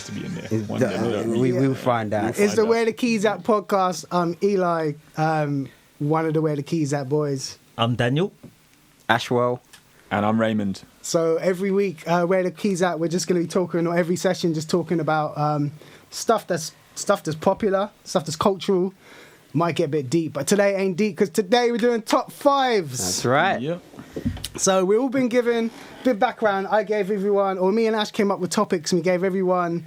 to be in there. One day, We'll find out. It's the Where the Keys At podcast. I'm Eli, one of the Where the Keys At boys. I'm Daniel. Ashwell. And I'm Raymond. So every week, Where the Keys At, we're just going to be talking, or every session, just talking about stuff that's popular, stuff that's cultural. Might get a bit deep, but today ain't deep because today we're doing top fives. That's right. Yep. So we've all been given a bit of background. I gave everyone, or me and Ash came up with topics, and we gave everyone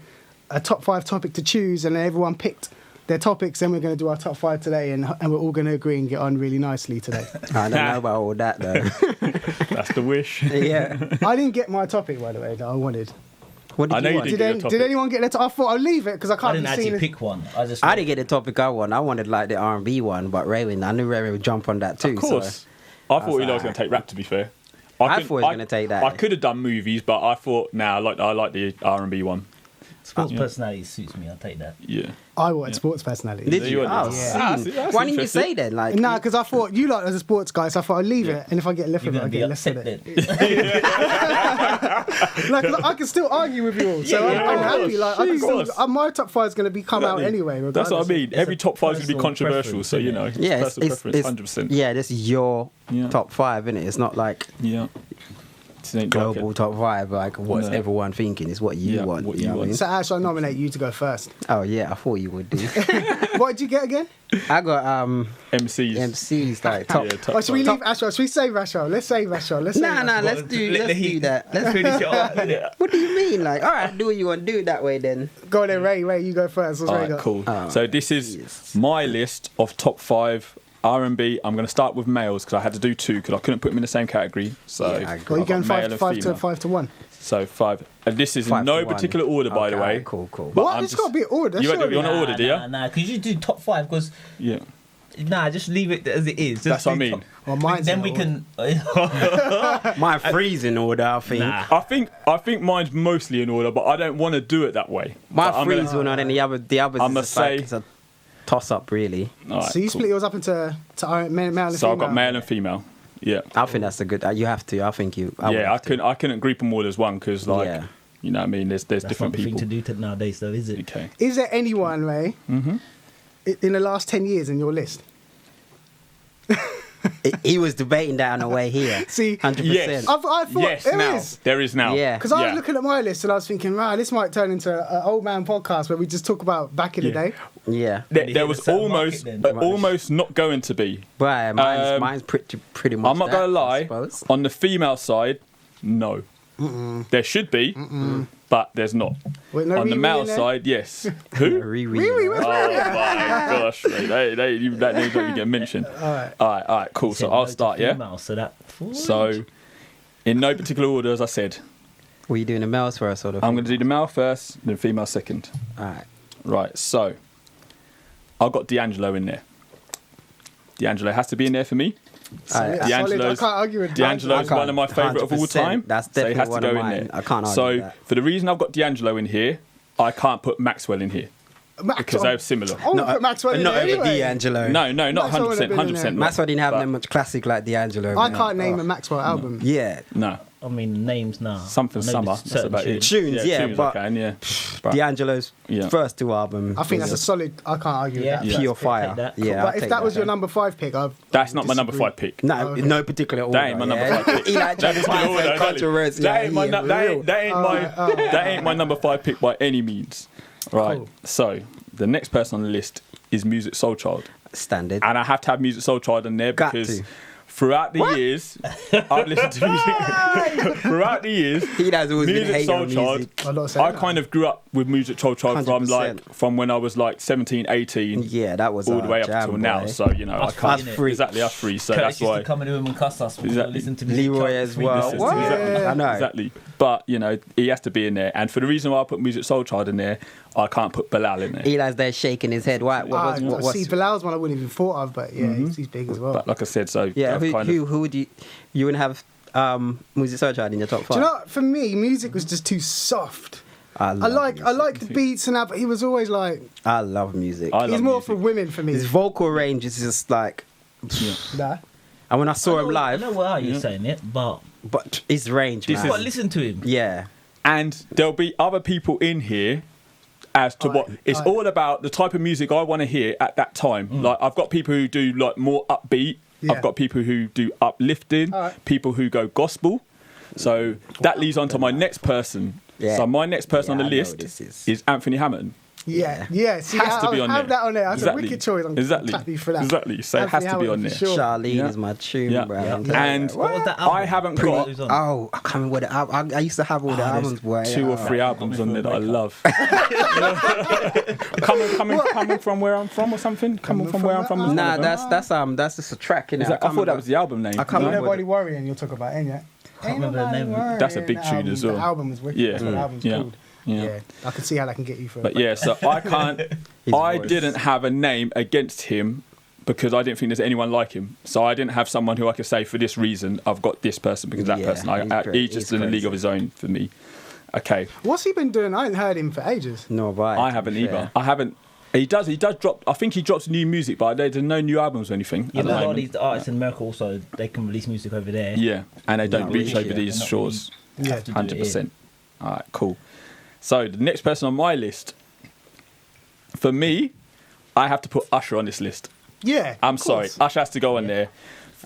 a top 5 topic to choose, and then everyone picked their topics. Then we're going to do our top 5 today, and we're all going to agree and get on really nicely today. I don't know about all that though. That's the wish. Yeah. I didn't get my topic, by the way, that I wanted. What did I know you you want? did. Get your Did anyone get that? I thought I'd leave it because I I can't didn't be actually seen. pick one. I didn't get the topic I want. I wanted like the R&B one, but Raymond, I knew Raymond would jump on that too. Of course. So. I thought Eli was going to take rap, to be fair. I thought he was going to take that. I could have done movies, but I thought, I like the R&B one. Sports personality suits me. I'll take that. Yeah. I wanted sports personality. Did you? Yeah. Oh, Yeah. see. That's Why didn't you interesting. say then? Like, Nah, because I thought you like as a sports guy, so I thought I'd leave it, and if I get left You're with it, going I to be get left upset with then. it. Like, 'cause I can still argue with you all, so Yeah, I'm of happy. course. Like, I can Of still, course. my top 5 is going to come out Exactly. anyway. That's what I regardless. mean. Every a top 5 is going to be personal controversial, preference, so, you isn't know. it? yeah, Personal preference, 100%. Yeah, this is your Yeah. top 5, isn't it? It's not like Yeah. This ain't global like top 5, like what's No. everyone thinking. It's what you Yeah, want. what you you know what I want. mean? So Ash, I nominate you to go first. Oh yeah, I thought you would do. What did you get again? I got MCs. MCs like top. Yeah, top Oh, should we five. leave Ashwell? Should we save Ashwell? Let's save Ashwell. Let's save Nah, Ashwell. let's do Let the do heat- that. Let's finish it off, innit? What do you mean? Like, all right, do what you want to do that way then. Go then, Ray, you go first. What's All Ray right, got? cool. Oh, So this is yes. my list of top 5 R&B. I'm going to start with males because I had to do 2 because I couldn't put them in the same category. So Yeah, I agree. Well, I've you're got going male and 5 to female. 5 to 1. So 5. And this is 5 in no to 1. particular order, by the Okay, way. cool. But What? I'm It's just- got to be order. You want surely. to order, do you? Nah, because you do top 5 because... Yeah. Nah, just leave it as it is. Just That's what I do mean. top- Well, mine's then in we order. can... My freezing order, I think. Nah. I think mine's mostly in order, but I don't want to do it that way. My But I'm gonna- freeze one and the others I'ma is just like, say- it's a toss up, really. All right, So you cool. split yours up into male and So female. I've got male and female. Yeah. I think that's a good. You have to. I think you. I would Yeah, have to. I couldn't group them all as one because, like, Yeah. you know what I mean? There's That's different not the thing people. to do nowadays, though, is it? Okay. Is there anyone, Ray, in the last 10 years in your list? He was debating that on the way here. See, 100%. Yes. I thought Yes, there now. is. There is now. Yeah. Because I was looking at my list and I was thinking, right, this might turn into an old man podcast where we just talk about back in the Yeah. day. Yeah. There was the certain almost, market then. almost not going to be. But mine's pretty much. I'm not going to I lie. suppose. On the female side, no. There should be, but there's not. Wait, no On the Riri male in there? side, yes. Who? Riri, where's Oh my gosh, mate. that name's not even getting mentioned. Alright. All right, cool. So Said I'll no to start, yeah? female, so that... So, in no particular order, as I said, Were you doing the males first or the? I'm going to do the male first, then female second. Alright. Right, so I've got D'Angelo in there. D'Angelo has to be in there for me. Solid. I D'Angelo's- can't argue with D'Angelo's I one of my can't- favourite of all 100%. time. That's so he definitely has to one go of in mine. there. I can't argue So that. for the reason I've got D'Angelo in here, I can't put Maxwell in here because they're similar. I want to put Maxwell in not there over anyway. D'Angelo. No, not Maxwell would have 100%. been in 100% there. not. Maxwell didn't have But- that much classic like D'Angelo. I man. can't name a Maxwell album. Yeah. No. I mean, names now. Something I know summer. there's That's certain about it. Tunes, yeah, tunes but- I can, yeah. But- D'Angelo's Yeah. first 2 albums. I think that's a solid. I can't argue Yeah. with that. Yeah. pure Take fire. that. Yeah, But if that was your number 5 pick, That's not my number 5 pick. no, Okay. no particular order. That ain't my number yeah. 5 pick. Eli tried to find some controversy. That ain't my Yeah, that real. ain't that ain't my that ain't my number 5 pick by any means. Right. Cool. So the next person on the list is Music Soul Child, Standard. and I have to have Music Soul Child in there Got because to. throughout the years I've listened to music. Throughout the years, He has always been Music hating Soul on Child. music. I'm not saying I that. kind of grew up with Music Soul Child 100%. from when I was like 17, 18, Yeah, that was all our the way up jam, until now. boy. So you know, I Us can't free, innit? free. exactly us free. So Curtis that's used why. to come in the room and cuss us. Exactly. Listen to music Leroy chart as for 3 well. listens. What? Exactly. I know. Exactly. But, you know, he has to be in there. And for the reason why I put Music Soul Child in there, I can't put Bilal in there. Eli's there shaking his head. What See, Bilal's one I wouldn't even thought of, but yeah, he's big as well. But like I said, so Yeah, I've who would you wouldn't have Music Soul Child in your top 5? Do you know what? For me, music was just too soft. I love like music. the beats and that, but he was always like, I love music. I he's love more music. for women for me. His vocal range is just like, Nah. and when I saw him I live, know why you're Yeah. saying it, but but his range, This man. you've got to listen to him. Yeah. And there'll be other people in here as to what Alright, it's alright. all about. The type of music I want to hear at that time. Like I've got people who do like more upbeat. Yeah. I've got people who do uplifting. Alright. People who go gospel. So that leads on to my next person. Yeah. So my next person Yeah, on the I know list this is Anthony Hamilton. Yeah. See, Has to be I'll on have there. that on there. That's Exactly. a wicked choice. I'm Exactly. happy for that. Exactly. So it has to be on Hamilton there. for sure. Charlene Yeah. is my tune, Yeah. bro. Yeah. I'm telling And you. What was that album? I haven't Pretty got- It was on. Oh, I can't remember what the album. I used to have all the there's albums, boy. 2 or 3 albums on there that I love. coming from where I'm from or something. Coming from where I'm from. is Nah, one of them. that's just a track. Innit? Is that, I thought that was the album name. I can't Ain't remember. nobody worrying. You'll talk about, ain't ya? Can't remember the name. That's a big tune as well. The album is wicked. Yeah. That's what the album's Yeah. called. Yeah. Yeah, I can see how that can get you for. But yeah, so I can't. His I voice. didn't have a name against him because I didn't think there's anyone like him. So I didn't have someone who I could say for this reason I've got this person because that Yeah, person. he's great. He's just He's in a league crazy. of his own for me. Okay, What's he been doing? I ain't heard him for ages. No, but I haven't either. I haven't. He does drop. I think he drops new music, but there's no new albums or anything. Yeah, at but the a lot of moment. these artists in America also they can release music over there. Yeah, and they don't Not reach really, over yeah. these They're not shores. Yeah. Have to do it 100%. here. All right, cool. So the next person on my list, for me, I have to put Usher on this list. Yeah. I'm of sorry, course. Usher has to go on there.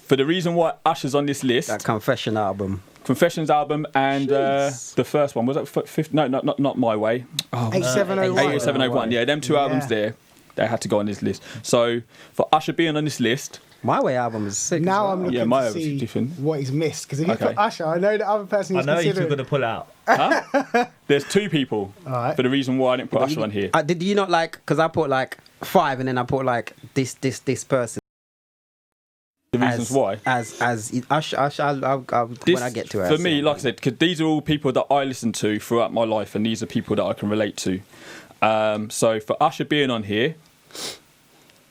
For the reason why Usher's on this list, that Confession album. Confessions album and Jeez. the first one was that fifth? No, not My Way. Oh, 8701. 8701. Yeah, them two albums Yeah. there, they had to go on this list. So for Usher being on this list, My Way album is sick. Now as I'm well. looking Yeah, my to album's see different. what he's missed. Because if you Okay. put Usher, I know the other person I he's know you're considering. going to pull out. there's 2 people. Alright. For the reason why I didn't put Usher on here. Did you not like? Because I put like 5, and then I put like this person. The reasons why. As Usher, I'll This, when I get to it. for me, like I said, because these are all people that I listen to throughout my life, and these are people that I can relate to. So for Usher being on here,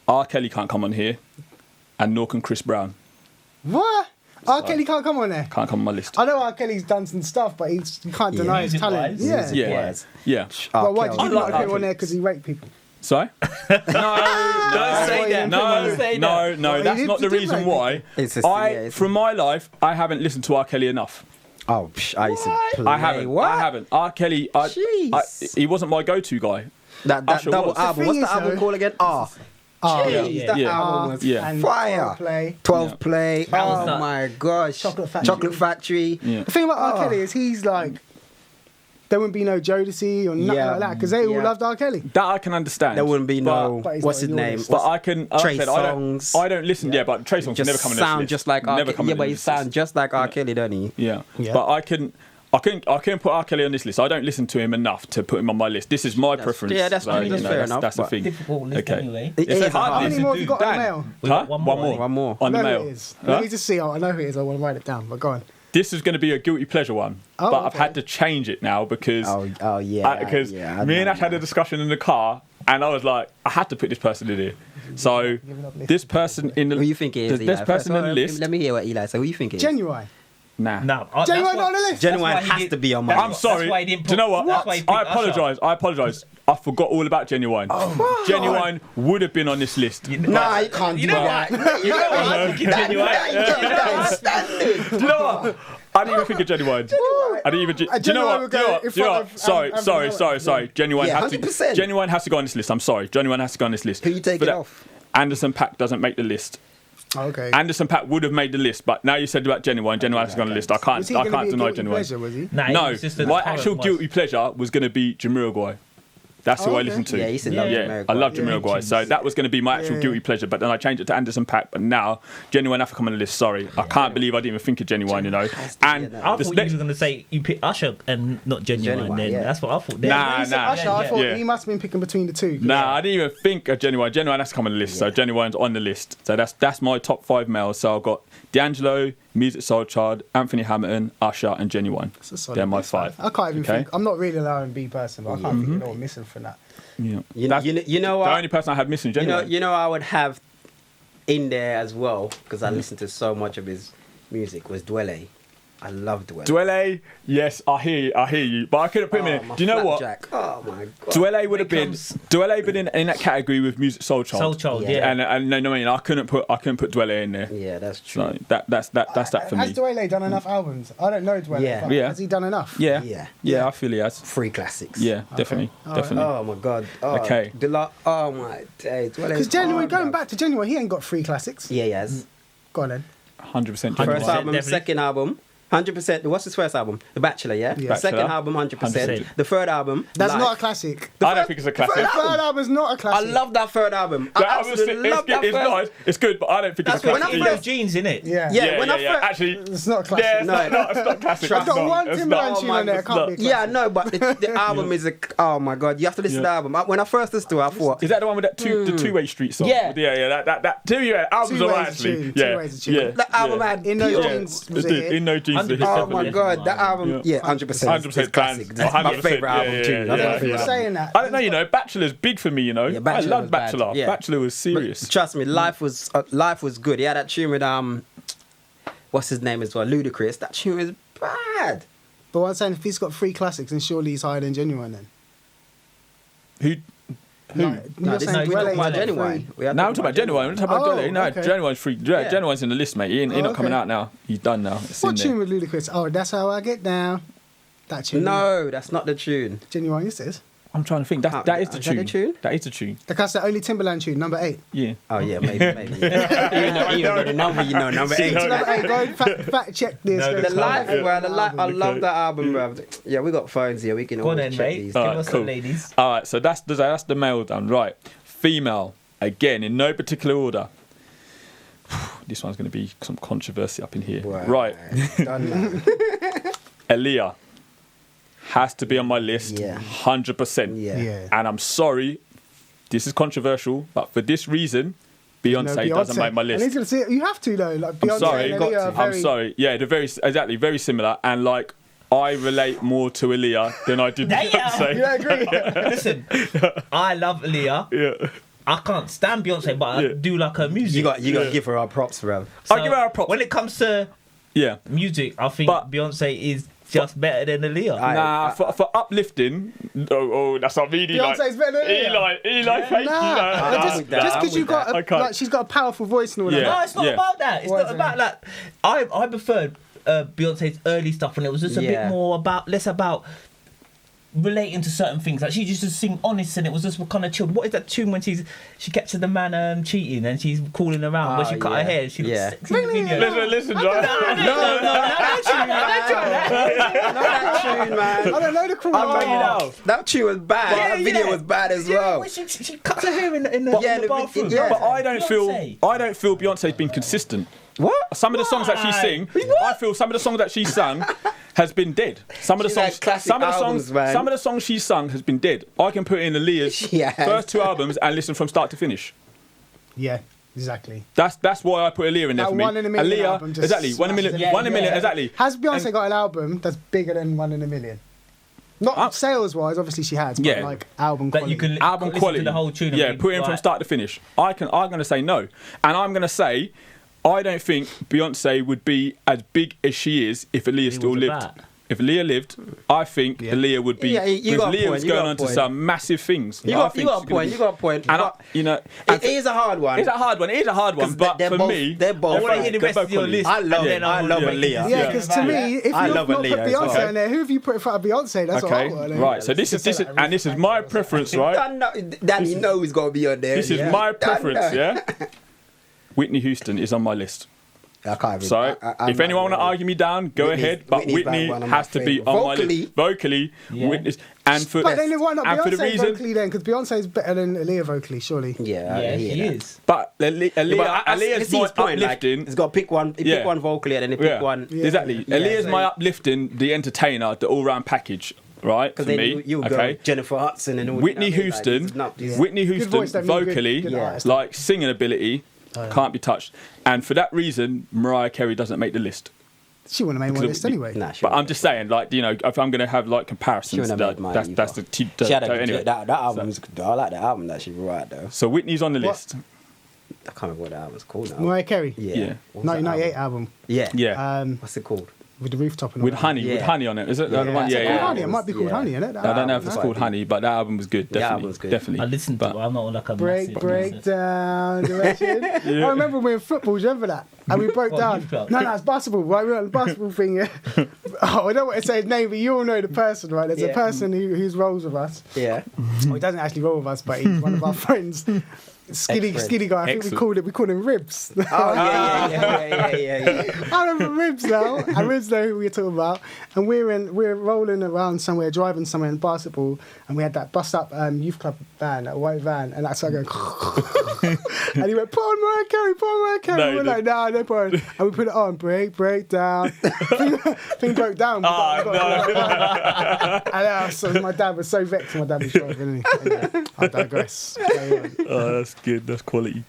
R. Kelly can't come on here, and nor can Chris Brown. What? R. Kelly can't come on there. Can't come on my list. I know R. Kelly's done some stuff, but you can't deny his talent. Music-wise. Yeah. Yeah. Yes. Yeah. But why did Kelly. you not like put him R. on there? Because he raped people. Sorry? Don't say that. No, Don't say no, that. no. Well, That's he not the did reason rape why. It's just- yeah, it's- From my life, I haven't listened to R. Kelly enough. Oh, I used to play. I haven't. What? I haven't. R. Kelly, Jeez. he wasn't my go-to guy. That Usher double was. album. The What's thing the is, album though- called again? Jeez, yeah, that yeah. album was Yeah. And fire. Play. 12 play. That was Oh that- my gosh. Chocolate Factory. Chocolate Factory. Yeah. The thing about R. Oh. Kelly is he's like, there wouldn't be no Jodeci or nothing Yeah. like that because they all Yeah. loved R. Kelly. That I can understand. There wouldn't be no. But he's What's not his on your name? list. But I can. Like Trey I said, Songz. I don't listen. Yeah, but Trey Songz Just never come on this sound list. just like R. Never Kelly. come Yeah, on but this he list. sound just like R. Kelly, don't he? Yeah. Yeah. But I couldn't put R. Kelly on this list. I don't listen to him enough to put him on my list. This is my preference. yeah, that's- I mean, that's fair enough, That's the but- thing. Difficult list Okay. anyway. It It's is a hard How list. many more have you got on the Dan. mail? We got Huh? one more. One more. On I the know mail. who it is. Huh? Let me just see. I know who it is. I want to write it down. But go on. This is going to be a guilty pleasure one, Oh, but I've okay. had to change it now because Oh yeah. because yeah, I me and know Ash had now. a discussion in the car, and I was like, I had to put this person in here. So Giving up list. Oh, this person in the Who you think it is? this Eli? person in the First, list. Let me hear what Eli said. Who you think it is? Genuine. Nah. No, Genuine not on the list. Genuine That's why he has did- to be on my that's I'm list. sorry. That's why he didn't Do you know what? That's why he picked I Usher. apologise. I apologise. I forgot all about Genuine. Genuine would have been on this list. Nah, you can't You do know that. what? You know what? I'm thinking Genuine. Do you know what? I didn't even think of Genuine. I didn't even. Do you know Genuine what? will Do you know go what? in Do you know front what? of Sorry, Anthony sorry, Hamilton. sorry, sorry. Genuine Yeah, has to. 100%. Genuine has to go on this list. I'm sorry. Genuine has to go on this list. Who you taking But that- off? Anderson .Paak doesn't make the list. Okay. Anderson .Paak would have made the list, but now you said about Genuine. Genuine has to go on the list. I can't. Was he I going to can't be a deny guilty Genuine. pleasure? Was he? Nah, No, it was just the my current actual ones. guilty pleasure was going to be Jamiroquai. That's who Oh, I okay. listen to. Yeah, he said Yeah. love Yeah, Jamiroquai. I love Yeah. Jamiroquai. So that was going to be my actual Yeah. guilty pleasure, but then I changed it to Anderson .Paak. But now, Genuine have to come on the list. Sorry, I can't believe I didn't even think of Genuine. You know, and I this thought next- you were going to say you picked Usher and not Genuine. Genuine, Then yeah. that's what I thought. Then. Nah, He said nah. Usher, I thought Yeah. he must have been picking between the two. Nah, I didn't even think of Genuine. Genuine has to come on the list, so Genuine's on the list. So that's my top 5 males. So I've got D'Angelo, Music Soul Child, Anthony Hamilton, Usher, and Genuine. That's a solid They're my list, 5. man. I can't even Okay? think. I'm not really an R&B person, but I can't think of no one missing from that. Yeah. You know That's what? the only person I had missing. Genuine. You know, I would have in there as well because I listened to so much of his music was Dwele. I love Dwelle. Dwelle, yes, I hear you, but I couldn't put him in. my Do you know what? Flapjack. Oh my god. Dwelle would have When it been comes- Dwelle been in that category with Music Soul Child. Soul Child, Yeah. yeah. And no, I mean I couldn't put Dwelle in there. Yeah, that's true. So that's that for Has me. Dwelle done enough albums? I don't know Dwelle. Yeah. but Yeah. Has he done enough? Yeah, Yeah. yeah, I feel he has. 3 classics. Yeah, definitely, All right. definitely. Oh my god. Oh, Okay. Oh my days. Because Genuine, going back to Genuine, he ain't got 3 classics. Yeah, yes. Go on then. 100% First 100%, album, definitely. second album. 100%. What's his first album? The Bachelor, yeah? Yeah. Second Bachelor. album, 100%. 100%. The third album. That's Life. not a classic. I don't think it's a The classic. third album's not a I classic. love that third album. I That album's absolutely love that it's first. nice, it's good, but I don't think it's a That's when classic. I Real first- jeans, innit? Yeah. Yeah, when I first- Actually, It's not a classic. yeah, it's No. not classic. Trust I've got It's one not. Timberland not. tune on there. It's Can't not. be a Yeah, classic. no, but the album is a. Oh my god, you have to listen to the album. When I first listened to it, I thought. Is that the one with that the two-way street song? Yeah. yeah. That two-way album's Two alright Ways a actually. tune, Yeah, Two Ways a tune. yeah. The album yeah. had In No pure- Jeans was It a did. hit. In No Jeans. the hit, Oh my definitely. god, that album, yeah, 100%. 100% It's classic. fans. That's my 100%, favorite album yeah, too. yeah, That's yeah, my yeah. favorite You're album. saying that. I don't know, you know, Bachelor's big for me, you know. Yeah, I Bachelor love was bad, Bachelor. yeah. Bachelor was serious. But trust me, life was good. He had that tune with what's his name as well, Ludacris. That tune is bad. But what I'm saying, if he's got 3 classics, then surely he's higher than Genuine then. Who? Like, No, you're this saying is we Dwelle talking about ain't got Genuine. 3. We are Now I'm talking about Genuine. I'm talking about Oh, Dwelle. No, okay. Genuine's free. Yeah. Genuine's in the list, mate. He Oh, not coming okay. out now. He's done now. It's in What there. tune with Ludacris? Oh, that's how I get down. That tune. No, that's not the tune. Genuine, yes it is. I'm trying to think. That is the Is that tune. the tune? That is the tune. Like that's the only Timberland tune, number 8. Yeah. Oh yeah, maybe. Even though the number, you know, number 8. Number 8, go and fact check this. No, Go The to life, number 8 bro. The life. I album. love that album, bro. Yeah, we got phones here. We can Go on always then, check mate. these. Give Alright, us cool. some ladies. All right, so that's the male done. Right. Female. Again, in no particular order. This one's going to be some controversy up in here. Right. Done now. Aaliyah has to be on my list. Yeah. 100%. Yeah. Yeah. And I'm sorry, this is controversial, but for this reason, Beyonce, doesn't make my And he's list. gonna see it. You have to though. Like Beyonce I'm sorry. and Aaliyah are I'm very. sorry. Yeah, they're very similar. And like, I relate more to Aaliyah than I did Beyonce. You agree? Listen, I love Aaliyah. Yeah. I can't stand Beyonce, but Yeah. I do like her music. You got to give her our props, bro. I'll give her a props. When it comes to Yeah. music, I think But- Beyonce is just better than Aaliyah. Nah, for uplifting. Oh, that's not me. Beyonce's better than Aaliyah. Eli, fake. Nah, just with that. because I'm you with got that. I a, can't. like she's got a powerful voice and all Yeah. that. No, it's not Yeah. about that. It's What not is about it? like I preferred Beyonce's early stuff when it was just a bit Yeah. more about less about relating to certain things. Like she used to sing honest and it was just kind of chilled. What is that tune when she catches the man cheating and she's calling around when she cut her yeah. hair? She looks Yeah. sexy in the video. Listen, John. No, don't try that. I know that tune, man. I don't know the cool. That tune was bad. Yeah, that video yeah. was bad as Yeah, well. when she cuts her hair in the Yeah, the bathroom. yeah. But I don't Beyonce. feel Beyonce's been consistent. What? Some of the songs that she Why? sing, I feel some of the songs that she sang has been dead. Some of the She's had songs, classic some of the albums, songs, man. some of the songs she sung has been dead. I can put in Aaliyah's She has. first 2 albums and listen from start to finish. Yeah, exactly. That's why I put Aaliyah in there That for me. 1 in a Million Aaliyah, album just exactly. 1 in a million. smashes 1 in a million. Yeah. Exactly. Has Beyonce And- got an album that's bigger than 1 in a Million? Not sales wise, obviously she has, but Yeah. like album That quality. you can album listen quality? to the whole tune. and Yeah, be put it in from like- start to finish. I'm going to say no, and I'm going to say I don't think Beyonce would be as big as she is if Aaliyah still was lived. about. If Aaliyah lived, I think Aaliyah would be. Yeah, you because got a Aaliyah point, was you got going a on to point. some massive things. You I got think a she's gonna point. be- You got a point. And But and it is a hard one. it's a hard one. It is a hard one, 'Cause but they're for both- me, they're both- I want to hear the they're rest of both your quality. list. I love and it. then I I'll love make Aaliyah. decisions Yeah, because to about me, it. if I you've love not put Aaliyah as Beyonce well. in there, who have you put in front of Beyonce? That's what I Okay, want. right. So this is my preference, right? Dan, you know he's got to be on there. This is yeah. my Dan, preference, yeah. Whitney Houston is on my list. I can't even, So, I'm if not anyone want to really- argue me down, go Whitney's- ahead. But Whitney's Whitney one of my has to be favourite. on my Vocally. list. Vocally, Yeah. Whitney, and for But then why not and for the Beyonce reason, vocally then? Because Beyonce's better than Aaliyah vocally, surely. Yeah, Yeah, I she hear that. is. but Aaliyah, Aaliyah's see more his point, like, uplifting. he's got to pick one. He Yeah. pick one vocally, and then he pick Yeah. one. Yeah. Exactly. Yeah, Aaliyah's so- my uplifting, the entertainer, the all-round package, right? For Because then me, you go okay. Jennifer Hudson and all. Whitney you know what I mean? Houston, Like, it's not- Whitney Good Houston voice, that means good- vocally, good Yeah. artist. like singing ability, can't be touched. And for that reason, Mariah Carey doesn't make the list. She wouldn't have made one Because list anyway. Nah, she But I'm wouldn't. just saying, like, you know, if I'm going to have like She comparisons, wouldn't have made mine that's either. the She had a, anyway. that album's. I like the album that she wrote though. So Whitney's on the What? list. I can't remember what the album's called now. Mariah Carey, Yeah. Yeah. What's that 1998 album? album. Yeah. Yeah. Um, What's it called? with the rooftop and all with that. honey, with Yeah. honey on it. Is it the other one? Is Yeah, it called yeah. Honey? It might be called Yeah. Honey, isn't it? I don't know if it's Might called be. Honey, but that album was good. The Definitely, album was good. definitely. I listened to But- it. I'm not like a Break massive down direction. I remember we were in football, do you remember that? And we broke What, down. youth club? No, it's basketball, right? We were on the basketball thing, yeah. Oh, I don't want to say his name, but you all know the person, right? There's a Yeah. person who's rolls with us. Yeah. Well, he doesn't actually roll with us, but he's one of our friends. Skinny guy. I think Excellent. we called him Ribs. Oh yeah. I remember Ribs now, and Ribs know who we're talking about. And we're rolling around somewhere, driving somewhere in basketball, and we had that bust up youth club van, that white van, and that started going. And he went, "Put on Mariah Carey, put on Mariah Carey." No, We were no. like, "Nah, no point." And we put it on, break down. thing broke down. And my dad was so vexed. My dad was driving. Anyway, I digress. Carry on. Oh, that's good. That's quality.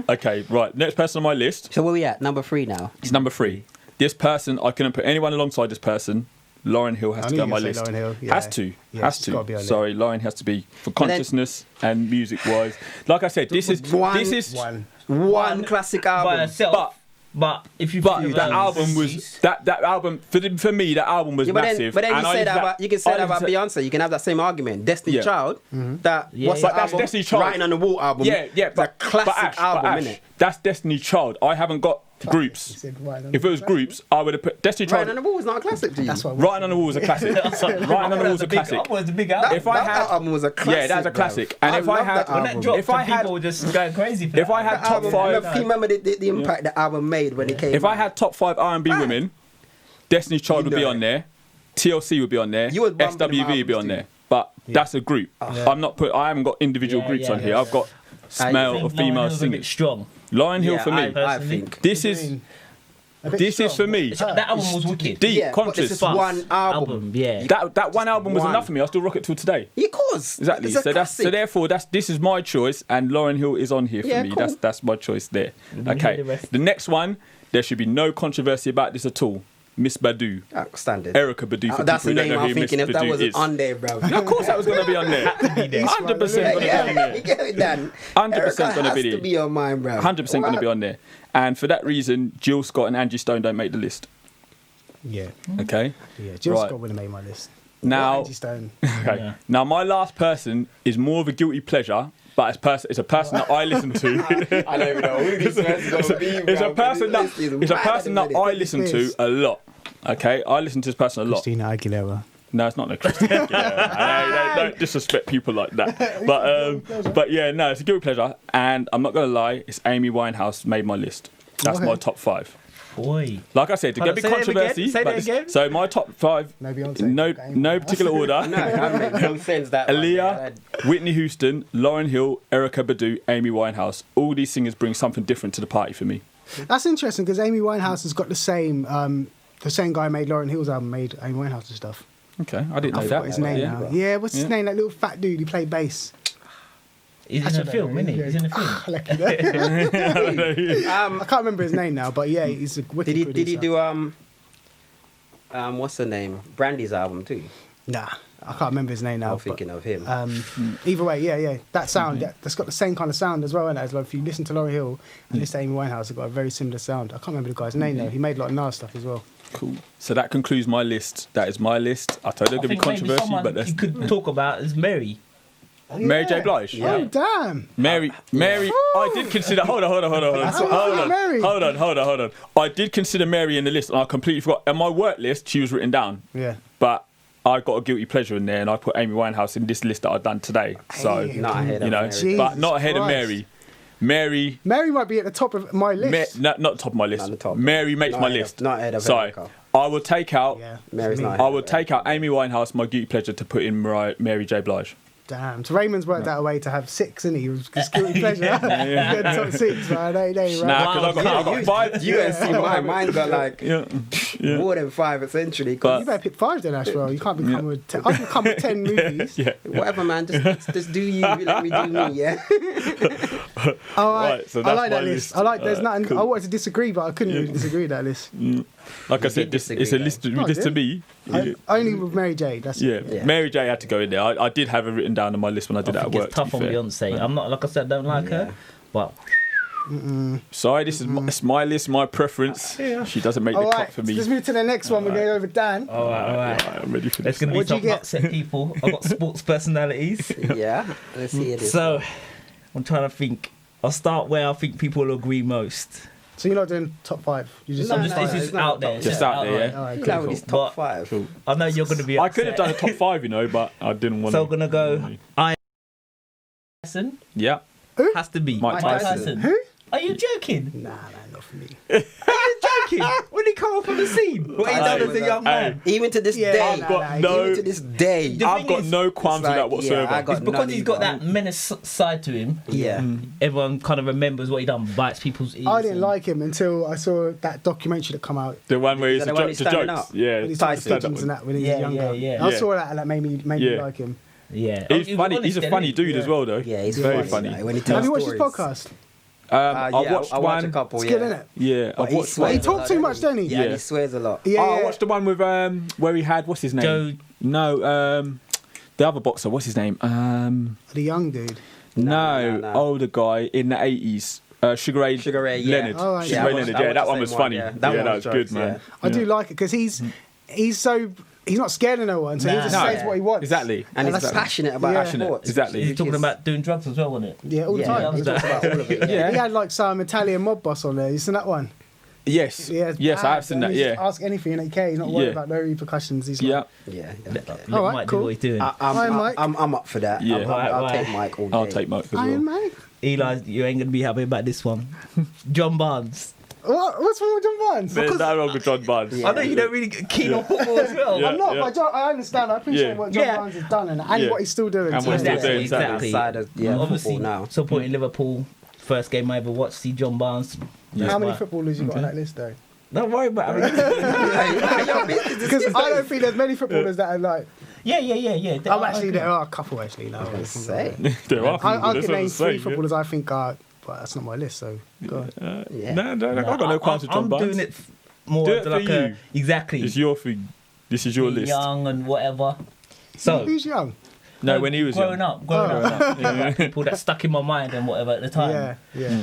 Okay, right. Next person on my list So where we at? Number 3 now. is number 3. This person, I couldn't put anyone alongside this person. Lauren Hill has I to knew go on you my were gonna list. say Lauryn Hill, yeah. Has to. Yeah, has she's to. gotta be on there. Sorry, Lauren has to be for then- consciousness and music wise. Like I said, this is One classic by album. herself. But if you But think that about album was Cease, that album for me. That album was Yeah, but massive. then you and I can say listened that about, you can say I that about listened Beyonce. You can have that same argument. Destiny's Yeah. Child. That Yeah, what's yeah. the But that's album? Destiny's Child. Writing on the Wall album. Yeah, the but classic Ash, album, Ash, innit? that's Destiny's Child. I haven't got groups. If it was groups, I would have put Destiny's Writing Child. on the Wall is not a classic to you. That's what Writing on the Wall was a classic. Writing on the Wall was a classic. That was a big album. If I that had- album was a classic. Yeah, that's a bruv. classic. And if I love had- that When that album. dropped, If I had- people were just going crazy for If that. I had That top album, five, If you remember the impact the album made when it came if I out. had top 5 R&B women, Destiny's Child You would be know on it. there. TLC would be on there. You was bumping them SWV would be on albums there. But that's a group. I'm not I haven't got individual Yeah, groups yeah, on here. yeah. I've got I male think or female singers. strong. Lauren Hill Yeah, for me. I personally. think. This is for me. That album was wicked. Deep, Yeah, but conscious. it's just one album. Yeah. That one album was one. enough for me. I still rock it till today. Yeah, of course. Exactly. It's a So classic. therefore this is my choice, and Lauren Hill is on here for Yeah, me. cool. That's my choice there. me hear Okay. the rest. The next one, there should be no controversy about this at all. Miss Badu, Standard. Erica Badu. For That's people the who don't name know I'm who Miss thinking. If that Badu wasn't is. on there, bro. Of course, that was going to be on there. 100% going to be on there. You get it done. 100% gonna be has to there. be on mine, bro. 100% going to be on there. And for that reason, Jill Scott and Angie Stone don't make the list. Yeah, Okay. yeah. Jill Right. Scott would have made my list. Now, Angie Stone. okay. Yeah. Now my last person is more of a guilty pleasure, but it's a person that I listen to. I don't even know who this person's gonna be. It's a person that I listen to Yes. a lot. Okay, I listen to this person a lot. Christina Aguilera. No, it's not no Christina. Don't disrespect people like that. But yeah, no, it's a guilty pleasure, and I'm not gonna lie, it's Amy Winehouse made my list. That's Okay. my top 5. Boy. Like I said, to Hold get on, a bit say that again, controversy. say but that this- again. So my top 5, No Beyonce. no Okay. particular order. No, that makes no sense. That Aaliyah, Whitney Houston, Lauren Hill, Erica Badu, Amy Winehouse. All these singers bring something different to the party for me. That's interesting because Amy Winehouse has got the same guy who made Lauryn Hill's album made Amy Winehouse's stuff. Okay, I didn't I know forgot that. his name Yeah. now. Yeah, what's his Yeah. name? That little fat dude. He played bass. He's in a film, isn't he? He's in a film. Lucky that. Um, I can't remember his name now, but yeah, he's a wicked did he producer. do what's the name? Brandy's album too. Nah, I can't remember his name now. I'm but, thinking of him. Either way, yeah. That sound, that's got the same kind of sound as well. And as well, if you listen to Lauryn Hill and listen to Amy Winehouse, it's got a very similar sound. I can't remember the guy's name though. He made a lot of Nas stuff as well. Cool. So that concludes my list. That is my list. I told you I there'd be think maybe controversy, someone but that's you could talk about is Mary. Mary J. Blige. Yeah. Oh damn! Mary. I did consider. Hold on. I did consider Mary in the list, and I completely forgot. On my work list, she was written down, Yeah. but I got a guilty pleasure in there, and I put Amy Winehouse in this list that I've done today. So Hey. Not ahead of you know, Mary. but not ahead of Jesus Mary. Mary. Mary might be at the top of my list. Not top of my list. Not the top. Mary makes Not my ahead of- list. not ahead of So Erica. I will take out. Yeah. Mary's Me. not ahead I of will take out Amy Winehouse, my guilty pleasure, to put in Mary J. Blige. Damn. So Raymond's worked out a way to have 6, isn't he? It was just guilty pleasure. Yeah. Top 6, right? Right. Nah, because I've got 5. You ain't seen mine. Mine's got like Yeah. more than 5 essentially. But- You better pick 5 then, Ashwell. You can't be coming with 10. I can come with 10 movies. Yeah. Whatever, man. Just do you. Let me do me. Yeah. All right. Right, so I that's like that my list. list. I like. There's Alright, nothing. cool. I wanted to disagree, but I couldn't really disagree with that list. Like I You said, did it's a disagree, list, though. list Oh, to yeah. me. Only with Mary J. That's Yeah. Yeah. Mary J had to go in there. I did have it written down on my list when I I did that think at work. it's tough to on be fair. Beyonce. I'm not, like I said, I don't like her, but Sorry, this is it's my list, my preference. She doesn't make the All cut right, for me. let's move to the next one. We're going over Dan. All right. Alright, I'm ready for There's this. going to be What'd you some get? upset people. I've got sports personalities. Yeah. Let's see it. So, I'm trying to think. I'll start where I think people will agree most. So you're not doing top 5. You just No, I'm top just, no, five. it's it's just not out there. top Just out there, outright. yeah. All right, You cool, know, cool. it's top But- 5. I know you're going to be I upset. could have done a top 5, you know, but I didn't want So to. I'm going to go Tyson. Yeah. Has to be. Mike Tyson. Who? Are you joking? Nah, not for me. Are you joking? When he come up on the scene, what he done as a young man? Even to this Yeah, day. I've got no- Even to this day. The I've thing got is, no qualms with like, that whatsoever. yeah, I got It's because none he's got either. that menace side to him. Yeah. Everyone kind of remembers what he done, bites people's ears. I didn't and- like him until I saw that documentary that come out. The one where Is it's that a the one joke he's to standing jokes. up? Yeah. When he's Tyson. talking pigeons and that when he was Yeah, younger. yeah. I Yeah. saw that and that made me Yeah. like him. Yeah, He's funny. He's a funny dude as well, though. Yeah, he's very funny. funny. Like, when he Have tells you watched his stories. podcast? I watched I watched a one. couple. It's good, yeah. innit? Yeah, But I've he watched swears He one. a talked lot, too doesn't much, he? don't he? Yeah, Yeah. he swears a lot. Yeah, Oh, I yeah. watched the one with where he had what's his name? Joe. No, the other boxer. What's his name? The young dude. No. Older guy in the 80s. Sugar Ray. Sugar Ray, yeah. Leonard. Oh, right, Sugar yeah. Ray I Leonard. watched- I Yeah, watched that the one was same funny. one, yeah. Yeah, That that one was was good, jokes, man. I do like it because he's so he's not scared of no one, so he Nah. just No. says what he wants. Exactly. And he's That's- passionate about Yeah. sports. Exactly. He's talking about doing drugs as well, wasn't it? Yeah, all the Yeah, time. he talks about all of it. Yeah. He had like some Italian mob boss on there. You seen that one? Yes. Yeah, it's Yes, bad, I have seen and that. he just Yeah. Ask anything and he cares. He's not worried Yeah. about no repercussions. He's Yeah. like, Yeah. Let All right, Mike cool. do what he's doing. Hi, Mike. I'm up for that. Yeah. I'll Right. take Mike all day. I'll take Mike as Iron well. Man. Eli, you ain't gonna be happy about this one. John Barnes. What's wrong with John Barnes? There's nothing wrong with John Barnes. Yeah. I know you don't really get keen on football as well. Yeah. I'm not, but I understand. I appreciate Yeah. what John Yeah. Barnes has done and Yeah. what he's still doing. And to what he's this still day. doing. Exactly. Outside of Obviously, football now. supporting Liverpool. First game I ever watched, see John Barnes. How many That's footballers you got on that list though? Don't worry about it. Because I don't think there's many footballers that are like. Yeah. I'm actually there are a couple actually now. Say. There are. I That's can what I'm name 3 saying, yeah. footballers I think are, but that's not my list. So go on. Yeah. No, I've got no qualms with John I'm Barnes. doing it more Do it like for you. exactly. It's your thing. This is your Being list. young and whatever. So Who's young? No, when he was growing young. up, yeah, people that stuck in my mind and whatever at the time. Yeah.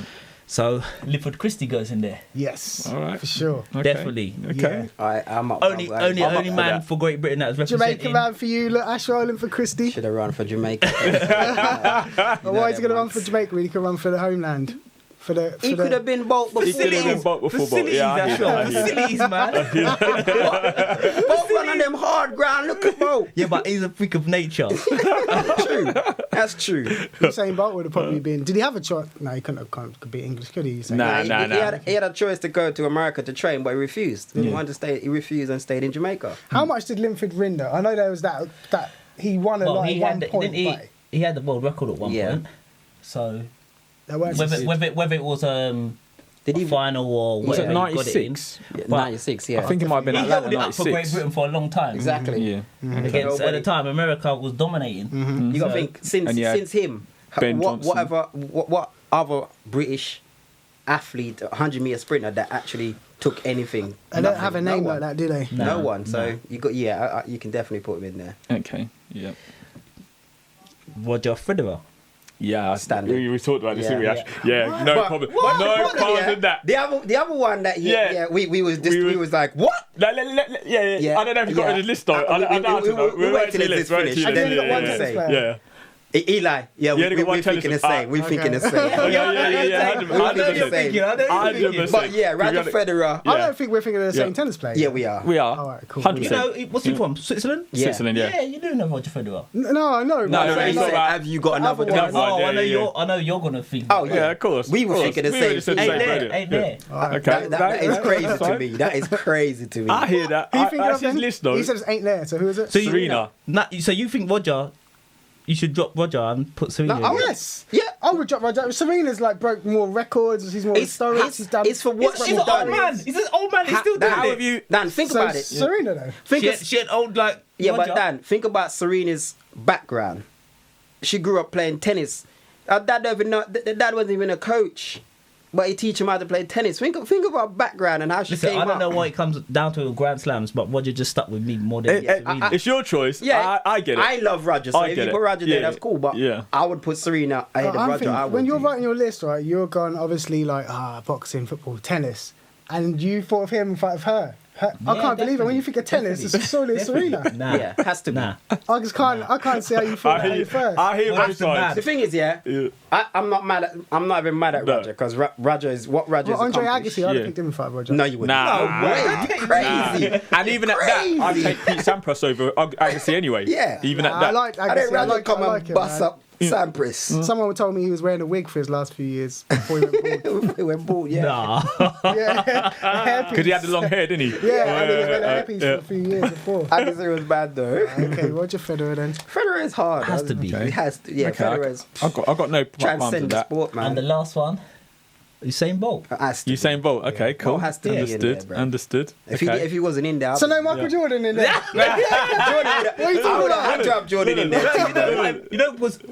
So Lifford Christie goes in there, Yes. All right. For sure. Okay. definitely. Okay. I'm up. Only I'm up for man that. for Great Britain that was representing. Jamaican man for you. Look, Ash Rowland for Christie. Should have run for Jamaica. But why is he going to run for Jamaica when he can run for the homeland? For the. He could have been both He could have before. been bought before, but Facilities, yeah, I hear that, I hear that. facilities, man. Both one of them hard ground. Look at both. Yeah, but he's a freak of nature. True. That's true. Usain Bolt would have probably been. Did he have a choice? No, he couldn't have could be English, could he? Usain Nah, Bolt? He had a choice to go to America to train, but he refused. He wanted to stay. He refused and stayed in Jamaica. How much did Linford win though? I know there was that he won a Well, lot he at had one point. didn't But he had the world record at one Yeah. point. So there weren't whether it was Did he? a final or Was it whatever, he got it in. 96? But 96. Yeah. I think it might have been He Atlanta held it up for Great 96. Britain for a long time. Exactly. Yeah. Against at the time, America was dominating. You got to So- think since And you had him, Ben Johnson. what other British athlete, 100-meter sprinter that actually took anything? They don't have a No name one. like that, do they? No No, one. So no. you got you can definitely put him in there. Okay. Yeah. Roger Federer. Yeah. Standard. We talked about this, Yeah. didn't we, Ash? Yeah. No But- problem. what? No What? qualms Yeah. with that. The other one that we was like, what? Yeah. Yeah. I don't know if you got Yeah. rid of the list though. I don't know. we'll wait till it's finished. And then you got one Yeah. tennis player. Yeah. Eli, Yeah, they got one we're thinking the tennis- same. We're ah, thinking the same. Yeah. We're thinking the same. 100%. But yeah, Roger Federer. Yeah. I don't think we're thinking of the same Yeah. tennis player. Yeah, we are. We are. All right, cool. 100%. You know, what's he from? Switzerland? Yeah. Switzerland, yeah. Yeah, you do know Roger Federer. No, no. No, No, he's he not said, right. have you got another other one? one. Right, Oh, yeah, I know yeah. I know you're gonna think. Oh, Yeah, of course. We were of course. thinking the We same were just thing. the Ain't same there? idea. Ain't there? Okay. That is crazy that's to fine. me. That is crazy to me. I hear that. Who you thinking That's of his then? list though. He said it ain't there. So who is it? So you- Serena. So you think Roger? You should drop Roger and put Serena. No, in. Yes. Yeah. I would drop Roger. Serena's like broke more records. She's more historic. She's done. it's for what He's she's an done. old man. He's an old man. He's still doing How it. have you? Dan, think So about it. Serena though. Think She of, had, she had old like. yeah, Roger. but Dan, think about Serena's background. She grew up playing tennis. Her dad, the dad wasn't even a coach. but he teach him how to play tennis. Think about background and how she Listen, came I don't up. know why it comes down to Grand Slams, but Roger just stuck with me more than Serena. It's your choice. Yeah, I get it. I love Roger, so I if get you it. put Roger Yeah, there, that's cool. But yeah. I would put Serena ahead of I'm Roger. thinking, I would when you're do. writing your list, right, you're going obviously like boxing, football, tennis, and you thought of him in front of her. I Yeah, can't believe it. When you definitely. think of tennis, Definitely. it's solely Serena. Nah. Yeah, has to be. Nah. I just can't. I can't see how you thought of her first. I hear Well, both that's the man. sides. The thing is, yeah, Yeah. I'm not even mad at No. Roger because Roger is what Roger is Well, Andre accomplished. Agassi, I'd Yeah. have picked him in front of Roger. No, you wouldn't. Nah. No way. You crazy. And even at that, I take Pete Sampras over Agassi anyway. Yeah. Even Nah, at that. I like I didn't Agassi. I Roger like, come I like and him, bust man. up Sampras. Someone told me he was wearing a wig for his last few years before he went bald. We went bald, yeah. Nah. Yeah, a hairpiece. Because he had the long hair, didn't he? Yeah, and he was wearing a hairpiece for a few years before. I guess it was bad though. Okay, Roger Federer then. Federer is hard. Has to be. He has to. Yeah, Okay, Federer is I got no qualms with transcend the that. sport, man. And the last one, Usain Bolt. Has to be. Usain Bolt. Okay, cool. Bolt has to be in Understood. there, bro. Understood. If Okay. he wasn't in there, So no Michael Jordan in there. What are you talking about? I'd drop Jordan in there.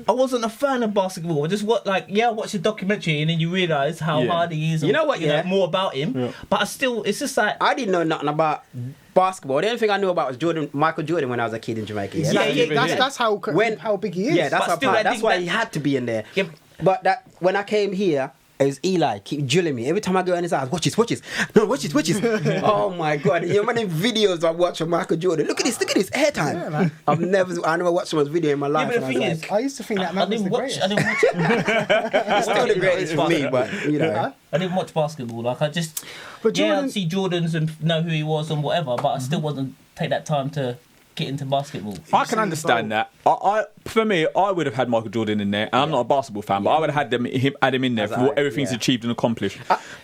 I wasn't a fan of basketball. I just I watched the documentary and then you realise how Yeah. hard he is. You know what, yeah? more about him. Yeah. But it's just like I didn't know nothing about basketball. The only thing I knew about was Michael Jordan when I was a kid in Jamaica. Yeah, that's how big he is. Yeah, that's But how still, I that's think why that- he had to be in there. Yeah. But that when I came here, it was Eli keep drilling me every time I go in his house. Watch this. No, watch this. Oh my god! You know how many videos I watch of Michael Jordan? Look at this airtime. Yeah, man. I never watched someone's video in my life. but the and I thing was is, like, I used to think that I man was the didn't watch. I greatest. didn't watch. it's still the greatest for me, but you know. I didn't watch basketball. Like I just, But Jordan- I'd see Jordans and know who he was and whatever, but I still wasn't take that time to get into basketball. I can understand that. For me, I would have had Michael Jordan in there. And I'm not a basketball fan, but I would have had him in there As for I- everything he's yeah. achieved and accomplished.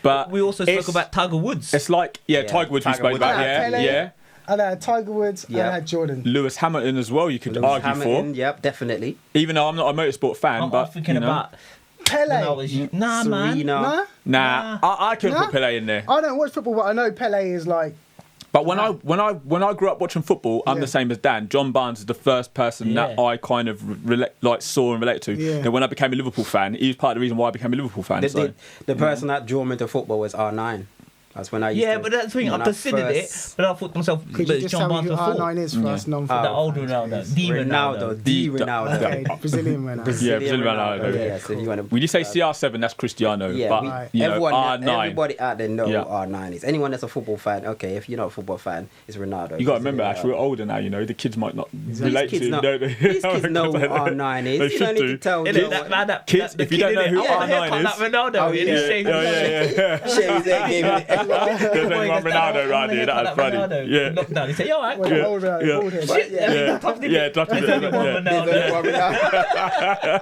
But We also spoke it's- about Tiger Woods. It's like Tiger Woods we Tiger spoke Woods. about. I had Pele, Yeah. And I had Tiger Woods, and Yeah. I had Jordan. Lewis Hamilton as well. You could Lewis argue Hamilton, for, yep, definitely. even though I'm not a motorsport fan. I'm but thinking you know. about when I Pele. was nah, man. Serena. Nah, I couldn't Nah. put Pele in there. I don't watch football, but I know Pele is like. But when I grew up watching football, I'm Yeah. the same as Dan. John Barnes is the first person that Yeah. I kind of saw and related to. Yeah. Then when I became a Liverpool fan, he was part of the reason why I became a Liverpool fan. The person that drew me to football was R9. That's when I used Yeah, to, but that's the thing. I when considered first- it, but I thought to myself, Could but you just John tell me Barnes who before. R9 is for us The non-football old fans, Ronaldo, please? the Ronaldo, Ronaldo. the Ronaldo. Okay, Brazilian Ronaldo. Brazilian Ronaldo. Yeah, so if you want to, When you say CR7, that's Cristiano. yeah, but Right. you know, everyone, R9. everybody out there know Yeah. who R9 is. Anyone that's a football fan, okay, if you're not a football fan, it's Ronaldo. You got to remember, Brazilian Ash, we're Ronaldo. older now. You know, the kids might not These relate kids to. know, don't they? these kids know who R9 is. They You should don't need do. to tell Innit, them. that man, that Kids, the if you kid, don't know innit? who I want a R9 haircut is- like Ronaldo. Oh, and he yeah. shaved Yeah, his yeah. Shaves their game. There's only one Ronaldo around here. That's funny. Yeah. Lockdown. He said, "Yo, alright, Well, cool." Yeah. old, Yeah. bald head. Shit, Yeah. tough to Yeah, get. tough to There's get. only one Yeah. Ronaldo. There's only one Ronaldo.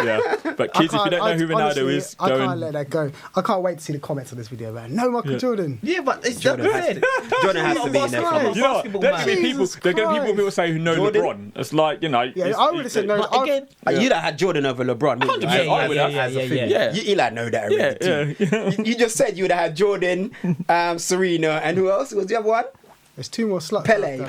Yeah. But kids, if you don't know who Ronaldo honestly, is, I go can't and let that go. I can't wait to see the comments on this video, man. No Michael Yeah. Jordan. Yeah, but it's Jordan that has good. Jordan has to be in there for me. You know what? Basketball There man. can be people. Jesus There can be Christ. people say who know Jordan? LeBron. It's like you know. Yeah, it's- I would have said no. But again, You'd have had Jordan over LeBron. wouldn't you? 100%, I would have. As a Yeah. thing. Yeah. You Eli know that Yeah, already too. yeah. You just said you would have had Jordan, Serena, and who else was the other one? There's two more sluts. Pele after.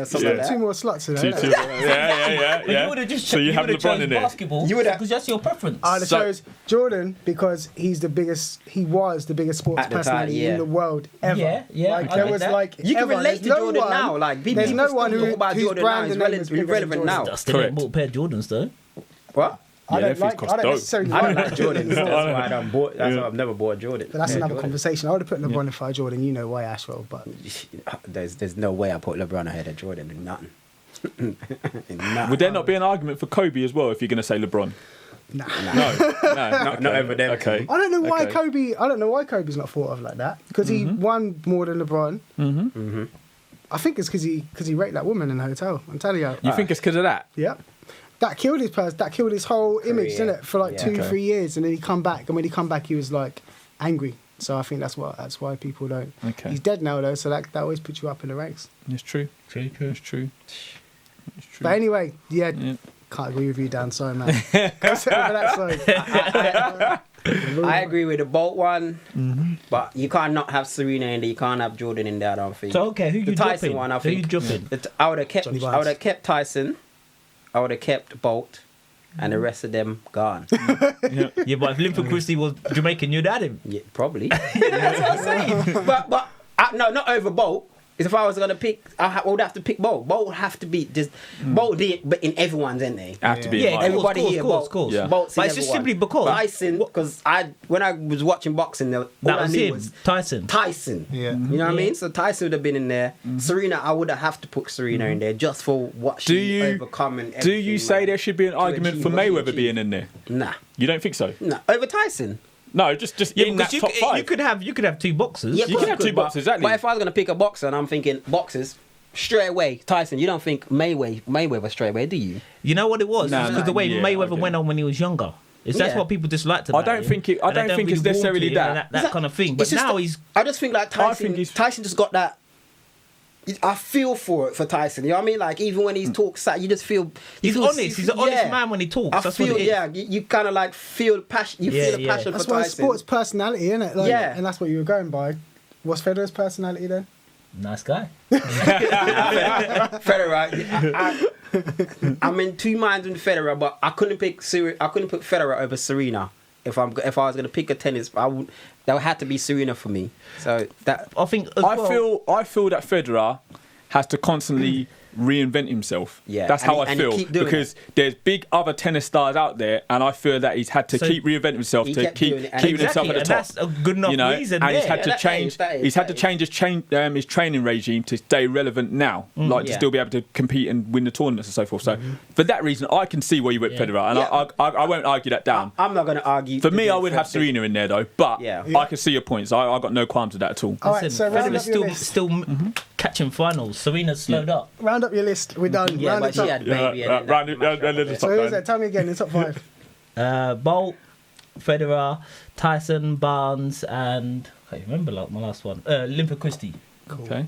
or something Yeah. like Two that. more sluts in Two, there. two, yeah. you would have just So you have would've LeBron chose in there. basketball You would've- because that's your preference. I'd have So- chose Jordan because he was the biggest sports At the time, personality yeah. in the world ever. Yeah, Like I there get was that. like You can ever. relate to There's no Jordan one- now. Like people there's no still one talk who about whose Jordan brand now is and name is bigger than relevant Jordan. now. Dustin Correct. ain't bought a pair of Jordans though. What? I Yeah, don't them like. things I don't cost necessarily I don't like like Jordan. That's Honestly. why I don't bought. That's Yeah. why I've never bought a Jordan. But that's Yeah, another Jordan. conversation. I would have put LeBron in front of Jordan. You know why, Ashwell? But There's no way I put LeBron ahead of Jordan in nothing. In nothing. Would there not be an argument for Kobe as well if you're going to say LeBron? nah. No, Not evidently. Okay. I don't know why Okay. Kobe. I don't know why Kobe's not thought of like that because he won more than LeBron. Mm-hmm. I think it's because he raped that woman in the hotel. I'm telling you. You think it's because of that? Yeah. That killed his person. That killed his whole image, Career. didn't it? For like Yeah. 2-3 Okay. years, and then he come back. And when he come back, he was like angry. So I think that's why people don't. Okay. He's dead now though, so that always puts you up in the ranks. It's true. True. It's true. It's true. But anyway, yeah, Yeah. can't agree with you, Dan. Sorry, man. Go sit over that side. I agree with the Bolt one, but you can't not have Serena in there. You can't have Jordan in there. I don't think. So okay, who The you Tyson dropping? one, I Who you think. dropping? I would have kept. Johnny I would Vibes. have kept Tyson. I would have kept Bolt. and the rest of them gone. Yeah, but if Linford Christie was Jamaican, you'd add him. Yeah, probably. That's what I'm saying. But no, not over Bolt. If I was gonna pick, I would have to pick Bolt. Bolt would have to be just Bolt did, but in everyone's, isn't they? Have to be. Yeah, in mine. Everybody here, of course. Yeah. Bolt's in But it's just everyone. simply because Tyson, because when I was watching boxing, all that I was knew him, was Tyson. Tyson. Yeah. You know what I mean? So Tyson would have been in there. Serena, I would have to put Serena in there just for what she overcome and Do you everything, say man. there should be an argument achieve for what she Mayweather achieved. being in there? Nah, You don't think so? over Tyson. No, just Yeah, in that because top five. you could have two boxers. Yeah, You can have two boxers, exactly. But if I was gonna pick a boxer, and I'm thinking boxers straight away, Tyson. You don't think Mayweather straight away, do you? You know what it was? Nah, Because nah, the way yeah, Mayweather okay. went on when he was younger. That's Yeah. what people disliked I about don't him. think it- I And they don't think it's really want necessarily it, that. that kind of thing. But It's just now that- he's I just think like Tyson. think he's- Tyson just got that. I feel for Tyson. You know what I mean? Like even when he talks, you just feel. you he's feel- honest. He's an honest yeah. man when he talks. I That's feel, what it is. yeah. You kind of like feel passion. You Yeah, feel the yeah. passion That's for why Tyson. sports personality, isn't it? Like, Yeah. And that's what you were going by. What's Federer's personality then? Nice guy. Federer. I'm in two minds with Federer, but I couldn't put Federer over Serena. If I was gonna pick a tennis, that would have to be Serena for me. So that I think. As I well, feel that Federer has to constantly reinvent himself. Yeah, That's and how he- I and he feel keep doing because there's big other tennis stars out there, and I feel that he's had to So- keep reinventing himself He to kept keep doing it, and keeping himself exactly, at the and top. that's a good enough you know, reason. and he's there. had to that change. is, that is, He's had that to is. change his training regime to stay relevant now, like to Yeah. still be able to compete and win the tournaments and so forth. So for that reason, I can see where you went Yeah. Federer, and Yeah. I won't argue that down. I'm not gonna argue. For me, I would have Serena in there though, but Yeah. I can see your points. I got no qualms with that at all. All right, Listen, so round Federer's up your list. still catching finals. Serena's slowed up. Round up your list. We're done. Yeah, round but it she up. had baby. and then round that it- mashed round up it a up. So bit. who is that? Tell me again. The top five. Bolt, Federer, Tyson, Barnes, and I can't remember my last one. Linford Christie. Okay.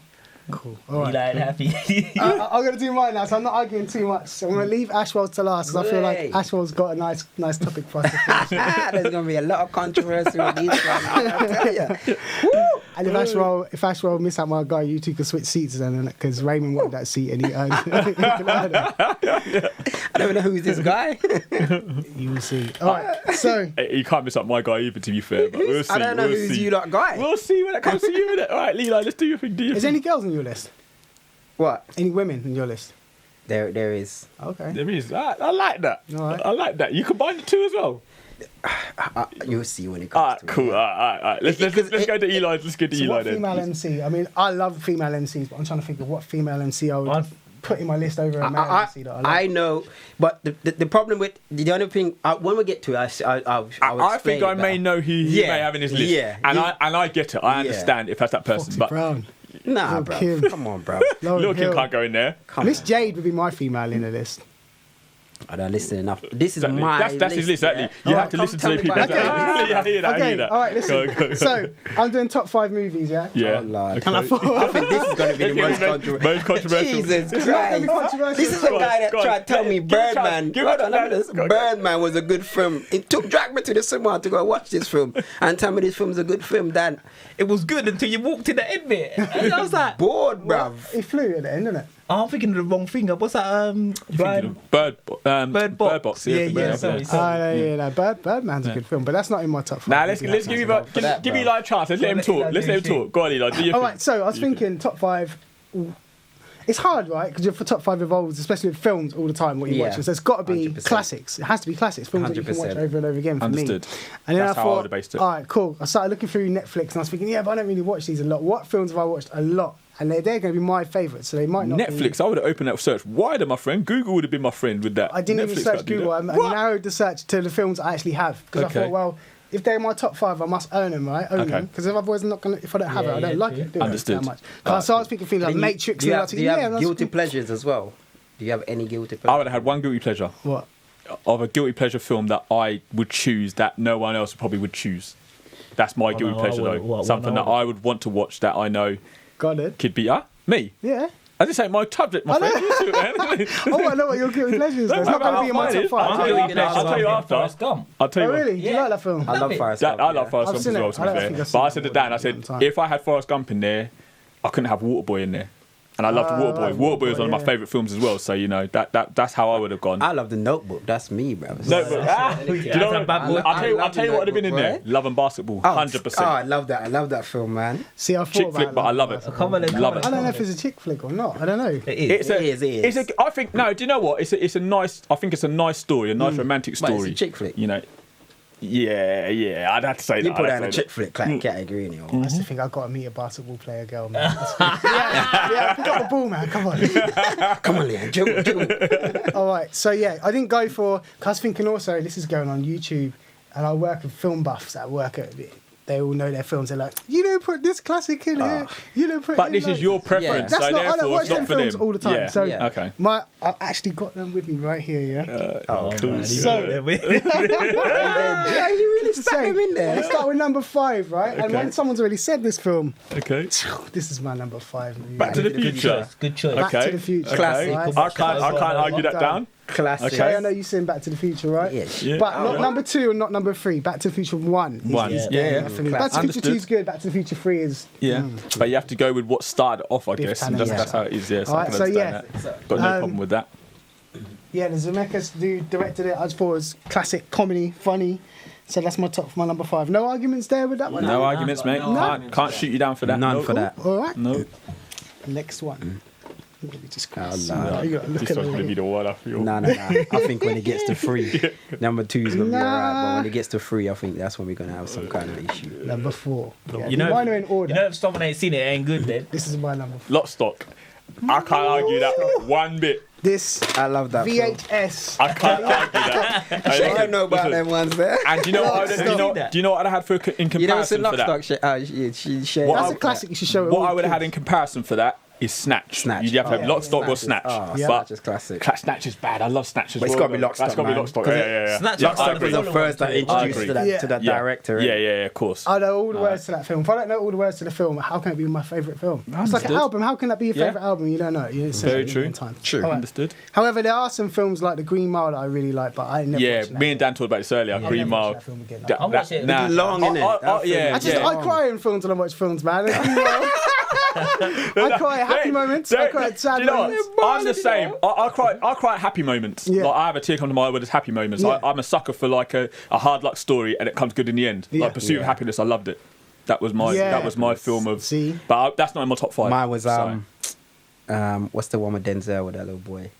Cool. You All right. like happy? I'm gonna do mine now, so I'm not arguing too much. So I'm gonna leave Ashwell to last because I feel like Great. Ashwell's got a nice topic for us to finish. There's gonna be a lot of controversy with these ones. I tell ya. And if Ashwell miss out my guy, you two can switch seats then, because Raymond wanted that seat and he earned it. I don't know who's this guy. You will see. All right. So You can't miss up my guy either, to be fair. But we'll see. I don't know we'll who's see. you lot guy. We'll see when it comes to you. Innit? All right, Leela, let's do your thing. Do your is there thing. any girls on your list? What? Any women on your list? There is. Okay. There is. I like that. All right. I like that. You combine the two as well. You'll see when it All comes right, to cool. it. All right. Let's go to Eli. Let's go to So Eli what then. female MC? I mean, I love female MCs, but I'm trying to think of what female MC I would put in my list over a male MC that I love. I know, but the problem with the only thing when we get to it, I'll I explain think it I may better. know who he Yeah, may have in his list. yeah. And You- I get it. I understand if that's that person. Foxy But Brown. Nah, Lil' bro. Kim. Come on, bro. Lauryn Lil' Kim Hill. can't go in there. Miss Jade would be my female in the list. I don't listen enough. This is Exactly. my That's his list, exactly. You Alright, have to come listen to tell the me people. about that- that. Yeah, I hear that. I Okay, hear that. all right, listen. Go. So I'm doing top 5 movies, yeah? Yeah. Oh, Lord. Okay. And I I thought, think this is going to be the most Most controversial. Jesus not Christ. controversial. This is the guy that Go on. tried to tell me Give it a chance. Birdman. Give it a Hold on, chance. let me just- Go on. Birdman was a good film. It dragged me to the cinema to go watch this film and tell me this film's a good film. Dan, It was good until you walked in the end bit. And I was like, bored, bruv. he flew at the end, didn't it? I'm thinking of the wrong thing. What's that? Brian? Bird Box. Yeah, sorry. No, Birdman's a good film, but that's not in my top 5. Now let's give Eli a chance. Let's let him talk. Let's let him talk. Go on, Eli. Do your All thing. right, so I was thinking top 5. It's hard, right? Because for top 5 evolves, especially with films all the time, what you Yeah, watch. So there's got to be 100%. classics. It has to be classics, films that you can watch 100%. over and over again for Understood. me. And then That's I how I thought, would've based it. all right, cool. I started looking through Netflix and I was thinking, yeah, but I don't really watch these a lot. What films have I watched a lot? And they're going to be my favourites, so they might not be... Netflix, I would have opened that search wider, my friend. Google would have been my friend with that. I didn't even Netflix search can't do Google. I that. What? narrowed the search to the films I actually have. Because Okay. I thought, well, if they're my top 5, I must own them, right? Own Okay. them. Because otherwise, I'm not gonna. If I don't have it, I don't like it. Do Understood. It that much. So I was thinking things like Then Matrix. Do you and have, that. do you have that's guilty cool. pleasures as well? Do you have any guilty I pleasures? would have had one guilty pleasure What? of a guilty pleasure film that I would choose that no one else probably would choose. That's my guilty no, I pleasure would- though. what Something I that I would want to watch that I know Got it. could be me. Yeah. I just say my subject, my I know. friend. Oh, I know what your guilty pleasure is. though. It's not going to be in my top 5. I'll tell you after. I'll tell you after. Forrest Gump. I'll tell you. Oh, what. really? Do you Yeah. like that film? I love Forrest That, Gump. I love Forrest I've Gump as seen it. well, to I be don't fair. think I've But I seen said it to Dan, I more than said, one time. if I had Forrest Gump in there, I couldn't have Waterboy in there. And I loved Waterboy. Waterboy was one of my yeah. favourite films as well. So you know that's how I would have gone. I love The Notebook. That's me, bro. Notebook. Do you know what? I'll tell you what would have been in there. Love and Basketball, 100%. Oh, I love that. I love that film, man. See, I thought Chick about flick, but I love it. Love it. I don't know if it's a chick flick or not. I don't know. It is. It is. I think no. Do you know what? It's a nice. I think it's a nice story, a nice romantic But story. it's a chick flick. You know. Yeah. I'd have to say that. You put I'd that in a have to say chick flick category, innit? Or- That's the thing. I've got to meet a basketball player girl, man. Yeah, pick up the ball, man. Come on. Come on, Leon. Jump. All right. So yeah, I didn't go for. Cause I was thinking also this is going on YouTube, and I work with film buffs that work at. They all know their films. They're like, you don't put this classic in here. You don't put. But in this like-" is your preference, That's so not. I therefore don't watch it's not them for films them. all the time. Yeah. So Yeah. Okay. I've actually got them with me right here. Yeah. Cool. Yeah, you really stuck him in there. Let's start with number 5, right? And Okay. when someone's already said this film, Okay. this is my number 5 movie. Back to the Future. Good choice. Back Okay. to the Future. Classic. Right? I can't argue that down. Classic. Okay. Jay, I know you've seen Back to the Future, right? Yes. Yeah. But not number 2 and not number 3. Back to the Future 1. One. Yeah. For me. Back to the Future 2 is good. Back to the Future 3 is. Yeah. But you have to go with what started off, I Biff guess. Tannen, And yeah. that's how it is. Yeah. So I Alright, can so understand yeah. that. Got no problem with that. Yeah, the Zemeckis dude directed it. I just thought it was classic comedy, funny. So that's my number 5. No arguments there with that one. No arguments, mate. Can't shoot you down for that. None No. for that. All right. No. Next one. Let me just Oh, see. no. You gotta look This at one's gonna be it. the one I feel. No. I think when it gets to 3, number 2 is gonna be alright. But when it gets to 3, I think that's when we're gonna have some kind of issue. Number 4. Yeah, You know, mine are in order. You know, if someone ain't seen it, it ain't good then. This is my number 4. Lot stock. I can't argue that one bit. This I love that. film. VHS. I can't argue that. I don't know about them ones there. And do you know what? Do you know what I had for in You know, it's a comparison for that? Lockstock. She shared. What That's I- a classic. You should show it. What all I would the have had kids. in comparison for that is Snatch. Snatch. You'd have to have Oh, Lock, Stock, or Snatch Snatch. is- Yeah. But Snatch is classic. Snatch is bad. I love Snatch as But well. it's gotta be Lock, That's Stock, got to be man. Lock, Stock. 'Cause Yeah. Lock, I Stock agree. was the first that introduced agree. to that, Yeah. to that Yeah. director. Yeah, of course. I know all the words to that film. If I don't know all the words to the film, how can it be my favourite film? It's like an Understood. album. How can that be your Yeah. favourite album? You don't know. You Very true. True. Understood. However, there are some films like The Green Mile that I really like, but I never. Yeah, watched that me and Dan talked about this earlier. film. Green I'll never watch Mile. that film again. I'll watch it. It's long, innit? That film Yeah, is yeah. I cry in films when I watch films, man. I cry at happy moments. I cry at sad Do you know moments. what? I'm the same. I cry at happy moments. Yeah. Like I have a tear come to my eye when it's happy moments. Yeah. I'm a sucker for like a hard luck story and it comes good in the end. Yeah. Like Pursuit of Yeah. Happiness, I loved it. That was my film of. See? But that's not in my top 5. Mine was so. what's the one with Denzel with that little boy?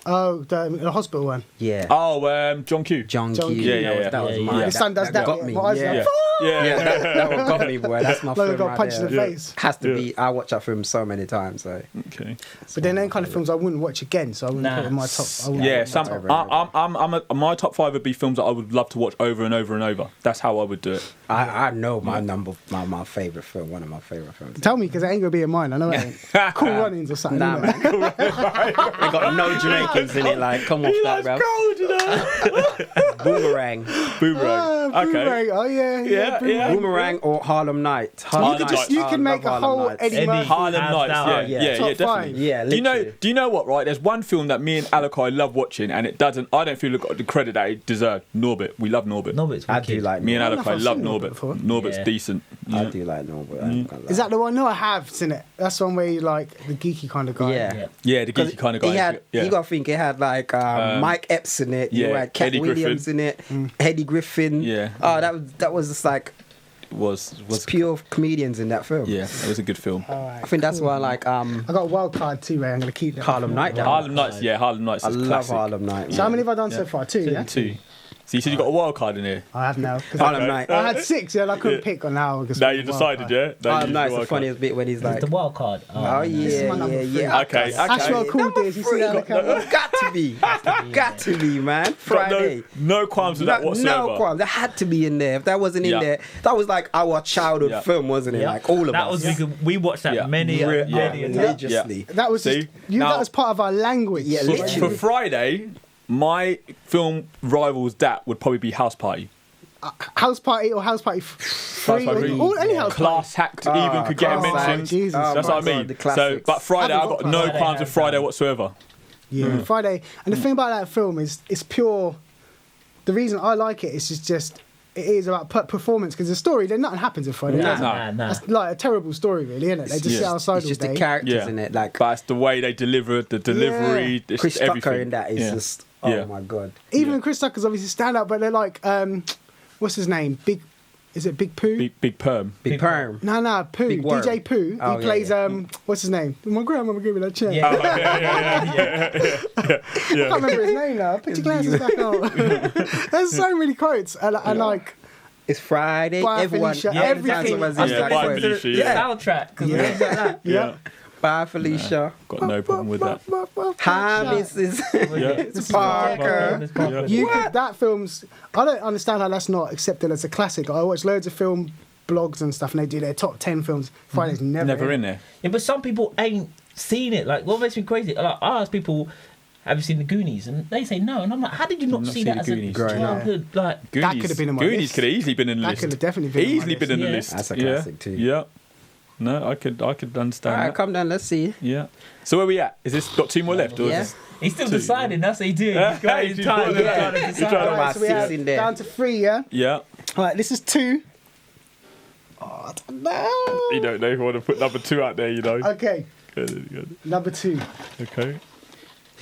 Oh, the hospital one. Yeah. Oh, John Q. John John Q. Q. Yeah. That was Yeah, mine. yeah. His son does that. got yeah. me. My eyes Yeah. like, Yeah. That one got me, boy. That's my Logan film got right punched in the there. face. Has to be. I watch that film so many times. So Okay. But then kind of films I wouldn't watch again, so I wouldn't Nah. put it in my top. I wouldn't Yeah, put it in some. my top. My top 5 would be films that I would love to watch over and over and over. That's how I would do it. I know my favorite film. One of my favorite films. Tell me, because it ain't gonna be in mine. I know it ain't. Cool Runnings or something. Nah, isn't it? man. They got no Jamaicans in it. Like, come off that, bro. cold, you know. Boomerang. Boomerang. Ah, Okay. Boomerang. Oh yeah, Yeah, Boomerang. yeah. Boomerang or Harlem Night. Harlem You could just Nights. you can make a whole Eddie Murphy. Harlem Hands Nights, down. yeah, Top definitely. five. Yeah, Do you know? literally. Do you know what? Right, there's one film that me and Alakai love watching, and it doesn't. I don't feel it got the credit that it deserved. Norbit, we love Norbit. No, but it's I wicked. do like Me and I don't know if Alakai I've love seen Norbit Norbit. before. Norbit's Yeah. decent. I Yeah. do like Norbit. I ain't gonna lie. Is that the one? No, I have seen it. That's one where you like the geeky kind of guy. Yeah. Yeah. Yeah, the geeky kind of guy. You got to think it had like Mike Epps in it. You yeah, had Cat Eddie Williams Griffin. in it. Eddie Griffin. Yeah. Oh, that was just like was pure comedians in that film. yeah, it was a good film. All right, I think that's cool. why like I got a wild card too, Ray. I'm gonna keep that. Harlem Night. Harlem Nights, yeah, Harlem Nights I is love classic. Harlem Night. So how man. many have I done so far? Two, yeah. 2. So you said you got a wild card in here. I have now. 'cause Harlem I, Night. I had 6, yeah, and I couldn't pick on now. Now you decided, yeah. Now Harlem you Night's use the funniest bit when he's It's like, the wild card. oh is yeah, my number three. yeah. Okay, Ashwell okay. Cool Days. You see that? on the camera? Got to be, man. Got Friday. no qualms with that whatsoever. No qualms. That had to be in there. If that wasn't in Yeah. there, that was like our childhood Yeah. film, wasn't it? Yeah. Like all of that us. was we watched that Yeah. many a time. Religiously. That was See? just, you. Now- That was part of our language. Yeah, For, literally. for Friday, my film rivals that would probably be House Party. House Party or House Party 3 Party. or any house Class Hacked even could get a Class Act. mention. Jesus. Oh, That's my what I mean. God, the So, classics. but Friday, I I've haven't got got no Friday qualms with hands Friday down. whatsoever. Yeah, Friday. And the thing about that film is, it's pure. The reason I like it is just it is about performance, because the story, then nothing happens in Friday. Nah. does it? Nah. That's like a terrible story, really, isn't it? They just sit outside It's all just day. the characters Yeah. in it. Like But it's the way they deliver the delivery. It's Chris everything. Tucker in that is Yeah. just, oh Yeah. my God. Even Chris Tucker's obviously stand out, but they're like, what's his name? Is it Big Pooh? Big perm. Big Perm. No, Pooh. Big Worm. DJ Pooh. Oh, He yeah, plays, yeah. what's his name? My grandmama gave me that chair. Yeah. I can't remember his name now. Put your glasses back on. There's so many quotes. And like, It's Friday. Bye, Everyone, Felicia. Yeah, every time everything. someone Yeah, says that bye, quote. Felicia. The Yeah. soundtrack. 'cause Yeah. things like that. Yeah. Bye, Felicia. Got no problem with that. Hi, Mrs. Yeah. Parker. That film's. I don't understand how that's not accepted as a classic. I watch loads of film blogs and stuff, and they do their top 10 films. Friday's never Never in there. Yeah, but some people ain't seen it. Like, what makes me crazy? Like, I ask people, have you seen the Goonies? And they say no. And I'm like, how did you not Not see seen that the as a Goonies. Growing up. childhood? Like, Goonies, could have been on my Goonies list. could have easily been in the That list. could have definitely been on my Easily list. been in the Yeah. list. That's a Yeah. classic too. Yeah. No, I could understand All right, that. come down. Let's see. Yeah. So where we at? Is this got 2 more left? Or is Yeah. this- he's still deciding. That's what he's doing. He's going He's time. putting He's it trying to down. decide. trying to All right, so we six have in there. down to 3, yeah? Yeah. All right, this is 2. Oh, I don't know. You don't know if you want to put number 2 out there, you know. Okay, Good. number 2, Okay.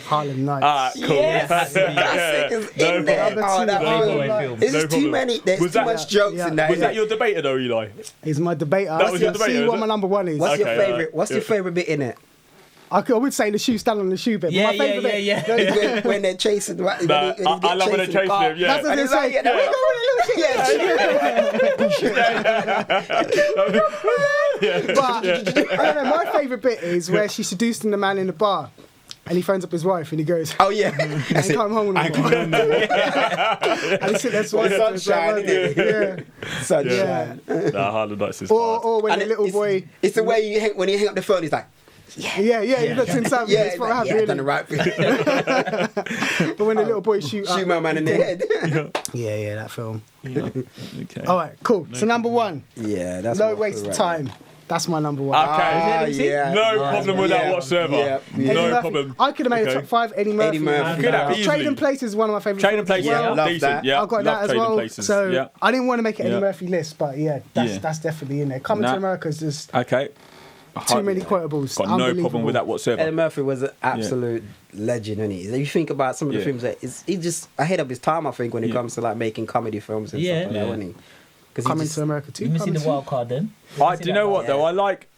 Harlem Nights. Ah, cool. Yes. Classic is No in there. problem. Oh, that No film. problem. There's No just too problem. many. There's Was too that- much jokes Yeah. in that. Was innit? that your debater though, Eli? He's my debater. That was your debater, See is what it? my number 1 is. What's your Okay, favorite? alright. What's your favorite bit in it? I would say the shoe stand on the shoe bit. Yeah, but my favourite bit, yeah. It's when they're chasing. When he Nah, get I love when they're chasing chasing car. him, yeah. That's what And they he's like, say. yeah, there we go, little shit. But I don't know. My favourite bit is where she's seducing the man in the bar, and he phones up his wife, and he goes, Oh yeah, "I ain't come home anymore." And he sit there swiping Well, to his sunshine, wife. innit? Yeah. sunshine. Nah, Harlem Nights is Or, hard. or when And the little it's- boy, It's the way you hang when you hang up the phone. He's like, yeah, he looks himself. yeah, It's he's what like, happened, yeah, done the really. right thing. But when the little boy shoot Shoot my man in the head. yeah, that film. Okay. All right, cool. So number 1, Yeah, that's no what I waste feel of right time. That's my number 1. Okay. Ah, Is it? yeah. No problem with that Yeah. whatsoever. Yeah. Eddie No Murphy. problem. I could have made a Okay. top 5. Eddie Murphy. Murphy. Could have, Trading easily. Places is one of my favourite. Trading films as Places, well. Love decent. that. Yeah, I've got love that as Trading well. Places. So yeah. I didn't want to make an Eddie Yeah. Murphy list, but yeah, that's Yeah. definitely in there. Coming Nah. to America is just Okay. too many quotables. Got no problem with that Eddie whatsoever. Murphy was an absolute legend, isn't he? If you think about some of the Yeah. films that he's just ahead of his time, I think, when it Yeah. comes to like making comedy films and Yeah. stuff like that, Yeah. wasn't he? Because Coming to America too. You missing the Coming wild card then? Do you know what though? I like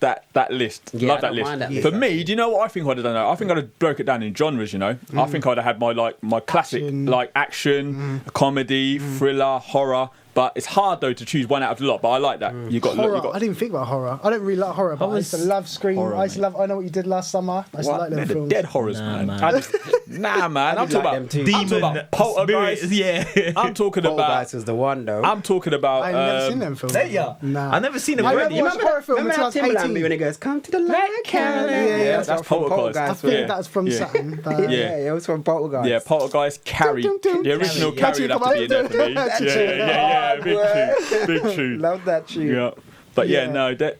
that list. Yeah, Love I that don't list. mind that For list, me, actually. do you know what I think I'd have done? I think I'd have broke it down in genres. You know, I think I'd have had my classic Action. like action, comedy, thriller, horror. But it's hard though to choose one out of the lot. But I like that. You got. horror. You got I didn't think about horror. I don't really like horror, but I used to love Scream. Horror, I used to love I Know What You Did Last Summer. I used to What? like them They're the films. dead horrors, Nah, man. man. Nah, man. I'm did talking like them about. too. I'm talking about poltergeist. Yeah. I'm talking about. Poltergeist was the one though. I'm talking about. I've never seen them films. There ya. Nah. I've never seen them I already. never watched a horror film Remember until I how was Timberland 18. when he goes, "Come to the light, Canada." Yeah, that's from Poltergeist. I Poltergeist. think Yeah. that's from Yeah. something. But Yeah. Yeah, it was from Poltergeist. Yeah, Poltergeist, Carrie. Dum, dum, dum. The original Carrie, Carrie would have to be in there for me. That's Yeah, true. big tune. Love that tune. Yeah, but yeah,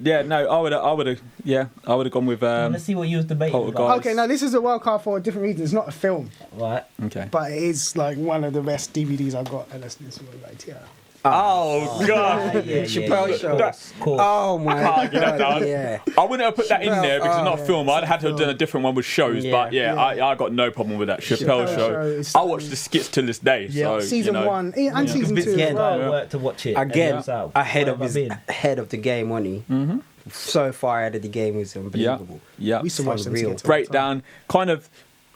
Yeah. no, I would have gone with. Let's see what you was debating Poltergeist. about. okay, now this is a wild card for a different reason. It's not a film, Right. Okay. but it is like one of the best DVDs I've got. And that's what I like, yeah. Oh God. Yeah, Chappelle Show. That's- Of course. Oh my can't get that god. down. Yeah. I wouldn't have put that in there because it's not Oh, a film. I'd had to have done a different one with shows, Yeah. but yeah, Yeah. I got no problem with that Chappelle Chappelle Show show. is- I watch the skits till this day. Yeah. So, Season you know, 1 and season Vince 2 as Vaughn well. worked to watch it. Again, and out. ahead of Where his have I been? ahead of the game, wasn't he? So far ahead of the game, was Yeah, unbelievable. yeah. We used to watch them Unreal. together all the time.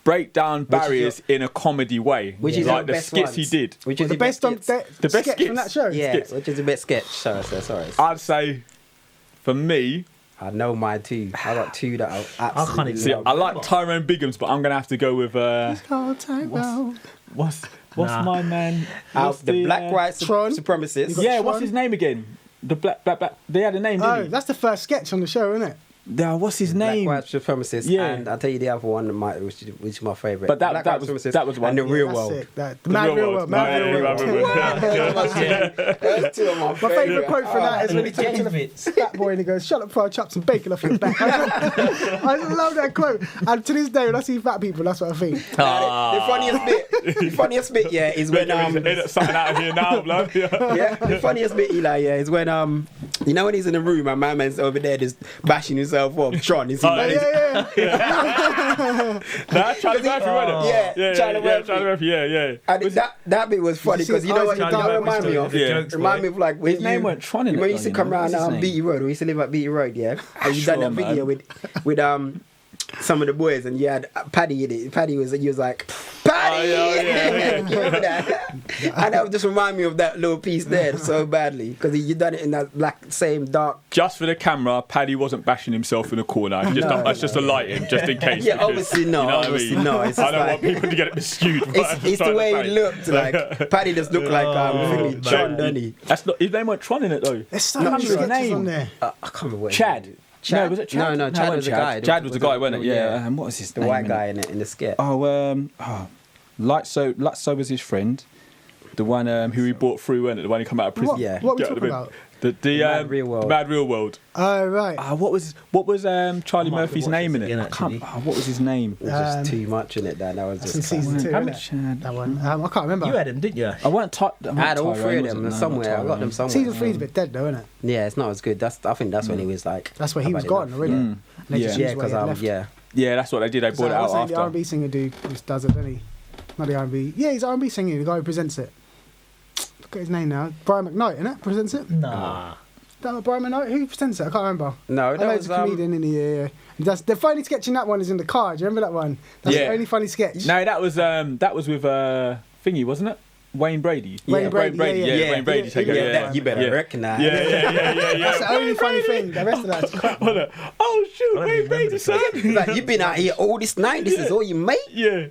Break down Which is barriers in a comedy way. Which is like your the best skits ones. he did. Which is The best skits. The best sketch from skits. that show. Yeah, skits. which is the best sketch. Sorry. I'd say, for me, I know mine too. I got two that I absolutely even see, love. I like Tyrone Biggums, but I'm gonna have to go with Called Tyrone. what's Nah. my man? Out What's the black white Tron. supremacists. Yeah, Tron. what's his name again? The black. They had a name, didn't Oh, he? that's the first sketch on the show, isn't it? What's his Black name? white supremacist. Yeah. And I'll tell you the other one, which is my favourite. But Black that white was supremacist one. and the real That's world. it. The Mad Real World. Mad Real World. That's two of my My favourite quote for that is when he the talks to the bits. fat boy and he goes, "Shut up before I chop some bacon off your back." I love that quote. And to this day, when I see fat people, that's what I think. The funniest bit, yeah, is when Something out of here now, blood. yeah, the funniest bit, Eli, yeah, is when you know when he's in the room and my man's over there just bashing himself up. Tron, is he? That's Charlie Murphy, wasn't it? Yeah, Charlie Murphy. Yeah. And that bit was funny because you know what it remind me of? Yeah. Remind me of like when His name weren't Tron in it, when you used to though, come you know? around What's his name? Beatty Road. We used to live at Beatty Road, yeah. And you done that Sure, video with some of the boys, and you had Paddy in it. Paddy was like, Paddy! yeah. You remember that? And that would just remind me of that little piece there so badly because you done it in that like same dark. Just for the camera, Paddy wasn't bashing himself in a corner. That's just a lighting, just in case. Yeah, because, obviously no, you know what obviously I mean? no. It's I just don't like, want people to get it skewed. it's the way he looked like. Paddy just looked like man. John, doesn't he? That's not his name. Weren't Tron in it though. There's so No, many his sketches name. on there. I can't remember what. Chad. No, was it Chad? No, Chad it was the wasn't guy. Chad was the guy, wasn't it? Yeah. And what was his The name? white guy in the skit. Lutso was his friend. The one who he brought through, wasn't it? The one who come out of prison. What, Yeah. what are we Get out talking of about? The Mad Real World. The Mad Real World. Oh, right. What was Charlie might have Murphy's to watch name this in it? again, I can't. actually. What was his name? It was just too much in it. That was That's in just. season 2, How isn't much it? had- That one. I can't remember. You had him, didn't you? I weren't. I had all three of them somewhere. I got them somewhere. Season 3 is a bit dead, though, isn't it? Yeah, it's not as good. I think that's when he was like. That's where he I've was had gone enough. already. Mm. They Yeah. just Yeah, used where because he left. yeah. That's what they did. They brought it out What's the after. R&B singer dude who does it, doesn't he? Not the R&B. Yeah, he's R&B singer, the guy who presents it. Look at his name now. Brian McKnight, innit? Presents it? Nah. That not Brian McKnight? Who presents it? I can't remember. No, I know that it's was a comedian in the the funny sketch in that one is in the car. Do you remember that one? That's Yeah. the only funny sketch. No, that was with Thingy, wasn't it? Wayne Brady. Wayne Brady, yeah. Wayne Brady. Take it. Yeah. You better recognize. Yeah. That's the only funny thing. The rest of that's crap. Hold on. Oh shoot, I don't Wayne even Brady, remember son. Like you've been out here all this night. This is all you make. Yeah.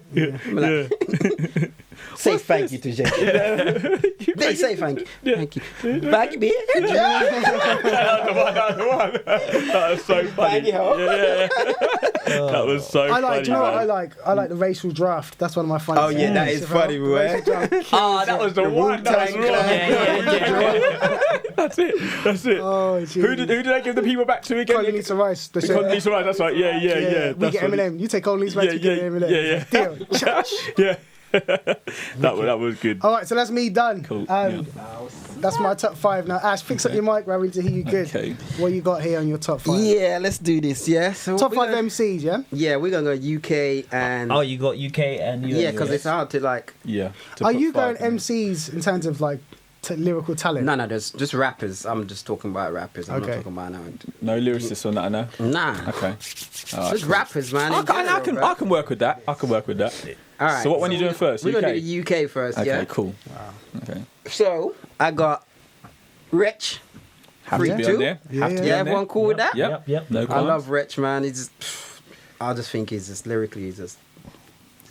Say thank you to Jay. They say thank you. Thank you. Thank you, bitch. That was so funny. Thank you, ho. Yeah. That was so I like. funny. Do you know what I man. like? I like the racial draft. That's one of my funny. Oh yeah, that is funny, boy. That was the one. That was Wu-Tang wrong. Clan. That's it. Oh, Who did I give the people back to again? Condoleezza Rice. The show. Condoleezza Rice. That's right. Yeah. We That's get what it- Eminem. You take Condoleezza Rice. Yeah, You get yeah, Eminem. yeah. Deal. Church. Yeah. that was good. All right, so that's me done. Cool. That's my top 5 now. Ash, fix up your mic, where we need to hear you good. Okay. What you got here on your top 5? Yeah, let's do this. Yeah. So Top we're 5 gonna- MCs, yeah? Yeah, we're gonna go UK and Oh, you got UK and US. yeah, because it's hard to like. Yeah. Are you going MCs in terms of like lyrical talent? No, there's just rappers. I'm just talking about rappers. I'm Okay. not talking about now. No lyricists on that, I know. Nah, Okay. just rappers, man. in general, bro. I can work with that. All right. So what one are you doing first? We're gonna UK? do the UK first. Okay, Yeah. cool. Okay. So I got Rich. Have Free to be too? on there. Yeah, Have to be Yeah, on there. everyone cool with that? Yep. Yep. No I qualms. love Rich, man. He's just, I just think he's just lyrically, he's just,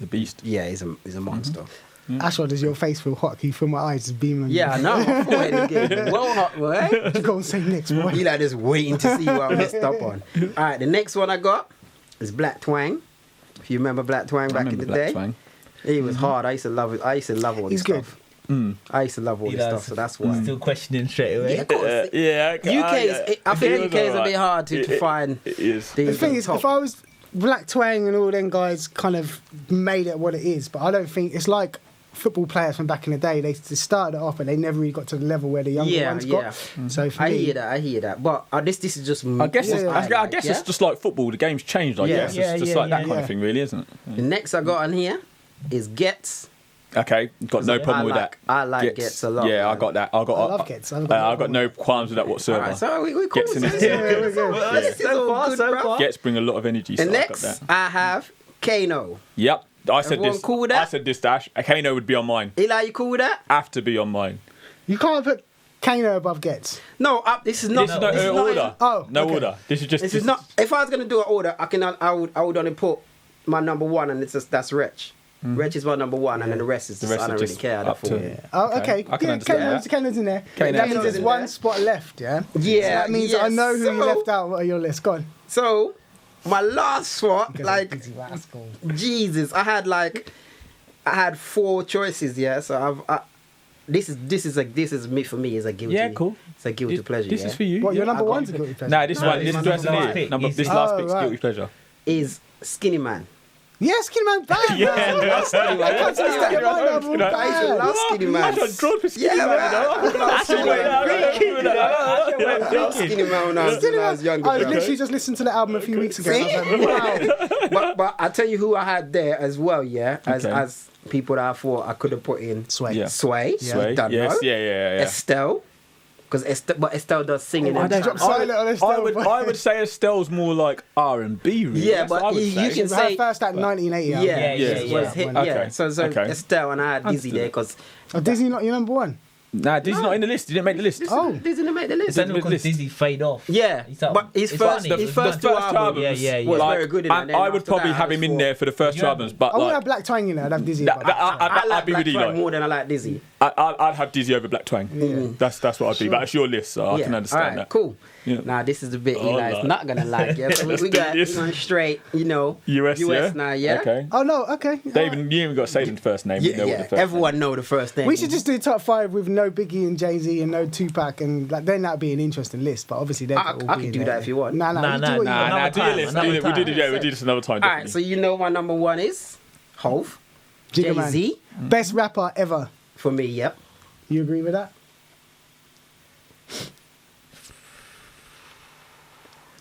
The beast. yeah, he's a monster. Ashwa, does your face feel hot? Can you feel my eyes just beaming? Yeah, I know. My forehead is getting well hot, boy. What you go and say next, boy? You like just waiting to see what I messed up on. All right, the next one I got is Black Twang. If you remember Black Twang I back in remember the Black day, Twang. he was hard. I used to love it. I used to love all this He's good. stuff. Mm. I used to love all He this does. stuff, so that's why. Still questioning straight away. Yeah, of course. Yeah. I think UK is a bit hard to find. It is. The thing is, if I was Black Twang and all them guys kind of made it what it is, but I don't think it's like football players from back in the day. They started it off and they never really got to the level where the younger ones got. So for I me, hear that. But this is just. I guess it's, I guess yeah? it's just like football. The game's changed. I Yeah. guess it's just Yeah, like that yeah, kind yeah. of thing, really, isn't it? The next I got on here is Gets. Okay, got no problem with that. I like Gets a lot. Yeah, I man. got that. I love Gets. I got no qualms with that All whatsoever. right, so we cool. Gets in So his this is team. good. Yeah, This is all good, bro. Gets bring a lot of energy. So And I got next that. I have Kano. Yep. I said Everyone this. cool with that? I said this dash. Kano would be on mine. Eli, you cool with that? Have to be on mine. You can't put Kano above Gets. No, this is not. This is no this is not- order. Oh, No okay. order. This is just. This is not. If I was gonna do an order, I would only put my number one, and that's Rich. Reg is my number one, and then the rest is just, I don't really care. I don't up to- thought. Oh, okay. I can understand that. Kane's in there. Kane That is means there's in one there. spot left, yeah? Yeah, So that means I know who you left out of your list. Go on. So, my last spot, like, Busy rascal. Jesus, I had 4 choices, yeah. So this is me for me is a guilty. Yeah, cool. It's a guilty pleasure. This yeah? is for you. What, your yeah. number I got one's a you. guilty pleasure? Nah, this No, one, this this one's person number here. one. This Oh, last pick's right. guilty pleasure. Is Skinny Man. Yeah, Skinny Man bad. Yeah, man. yeah. Skinny Man. I can't see that in my number, I used to bad. love Skinny Man. I got drawn for Skinny Yeah, Man. man. I love Skinny Man. I love Skinny Man when I was younger. I bro. literally just listened to the album a few weeks ago. and I was like, wow. But I tell you who I had there as well, yeah, Okay. as people that I thought I could have put in. Sway. Yeah. Sway, Sway, Dunno, yes, yeah. Estelle, because Estelle does singing. I and don't drop silent on Estelle. I would say Estelle's more like R&B, really. Yeah, That's what but I would you say. can Her say first at 1980. yeah, album. Yeah. was hit, Okay. yeah. So Okay. Estelle and I had Dizzy Understood. there because Oh, Disney not your number one? Nah, Disney's not in the list. He didn't make the list. Oh. Dizzy didn't make the list. Is that with because list. Dizzy fade off? Yeah, He's up- but his it's first, funny. his The first two albums Yeah. was Like, very good. and I would probably have him in there for the first two Yeah. albums, but I would like, have Black Twang in there. I'd have Dizzy. that- but- that- I like I'd be Black with Twang Eli. more than I like Dizzy. I'd have Dizzy over Black Twang. That's what I'd be. But it's your list, so I can understand Alright, that. Cool. Yeah. Now this is the bit Oh, Eli's Lord. not gonna like. Yeah, so Let's we do got this. going straight. US, yeah. now. Yeah. Okay. Oh no, okay. David, you even got to say the first name. We know what the first Everyone know the first name. We should just do top 5 with no Biggie and Jay-Z and no Tupac, and like then that'd be an interesting list. But obviously, they I can do that if you want. Nah, Nah, you do nah, what you nah, want. Nah, Another do your time, list. another We'll do time. we'll do this another time. All right, so Definitely. my number one is Hove, Jigga Man. Jay-Z Best rapper ever. for me. Yep. You agree with that?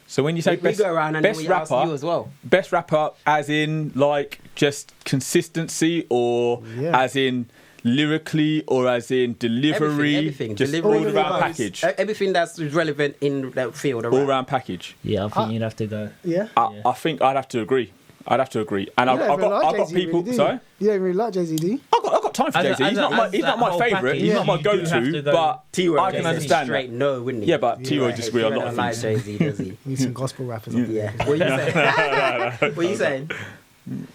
So when you say We best, go around and then best we ask rapper, you as well. best rapper as in like just consistency, or Yeah. as in lyrically, or as in delivery, Everything. just Delivery, all around vibes. package, Everything that's relevant in that field. all round package. Yeah, I think you'd have to go. Yeah. I think I'd have to agree. And You I've don't got even like I've got Jay-Z, people. really, do you? Sorry, You don't really like Jay-Z, do you? I've got time for As a- Jay-Z. He's as a- not my as he's not that my whole favourite. package, He's not my you do have go-to, to go. but T-Roy I can Jay-Z understand straight that. no, wouldn't he? Yeah, but T-Roy disagree on a lot of like things. Jay-Z, does he? Need some gospel rappers. up there. Yeah. What you saying? What you saying?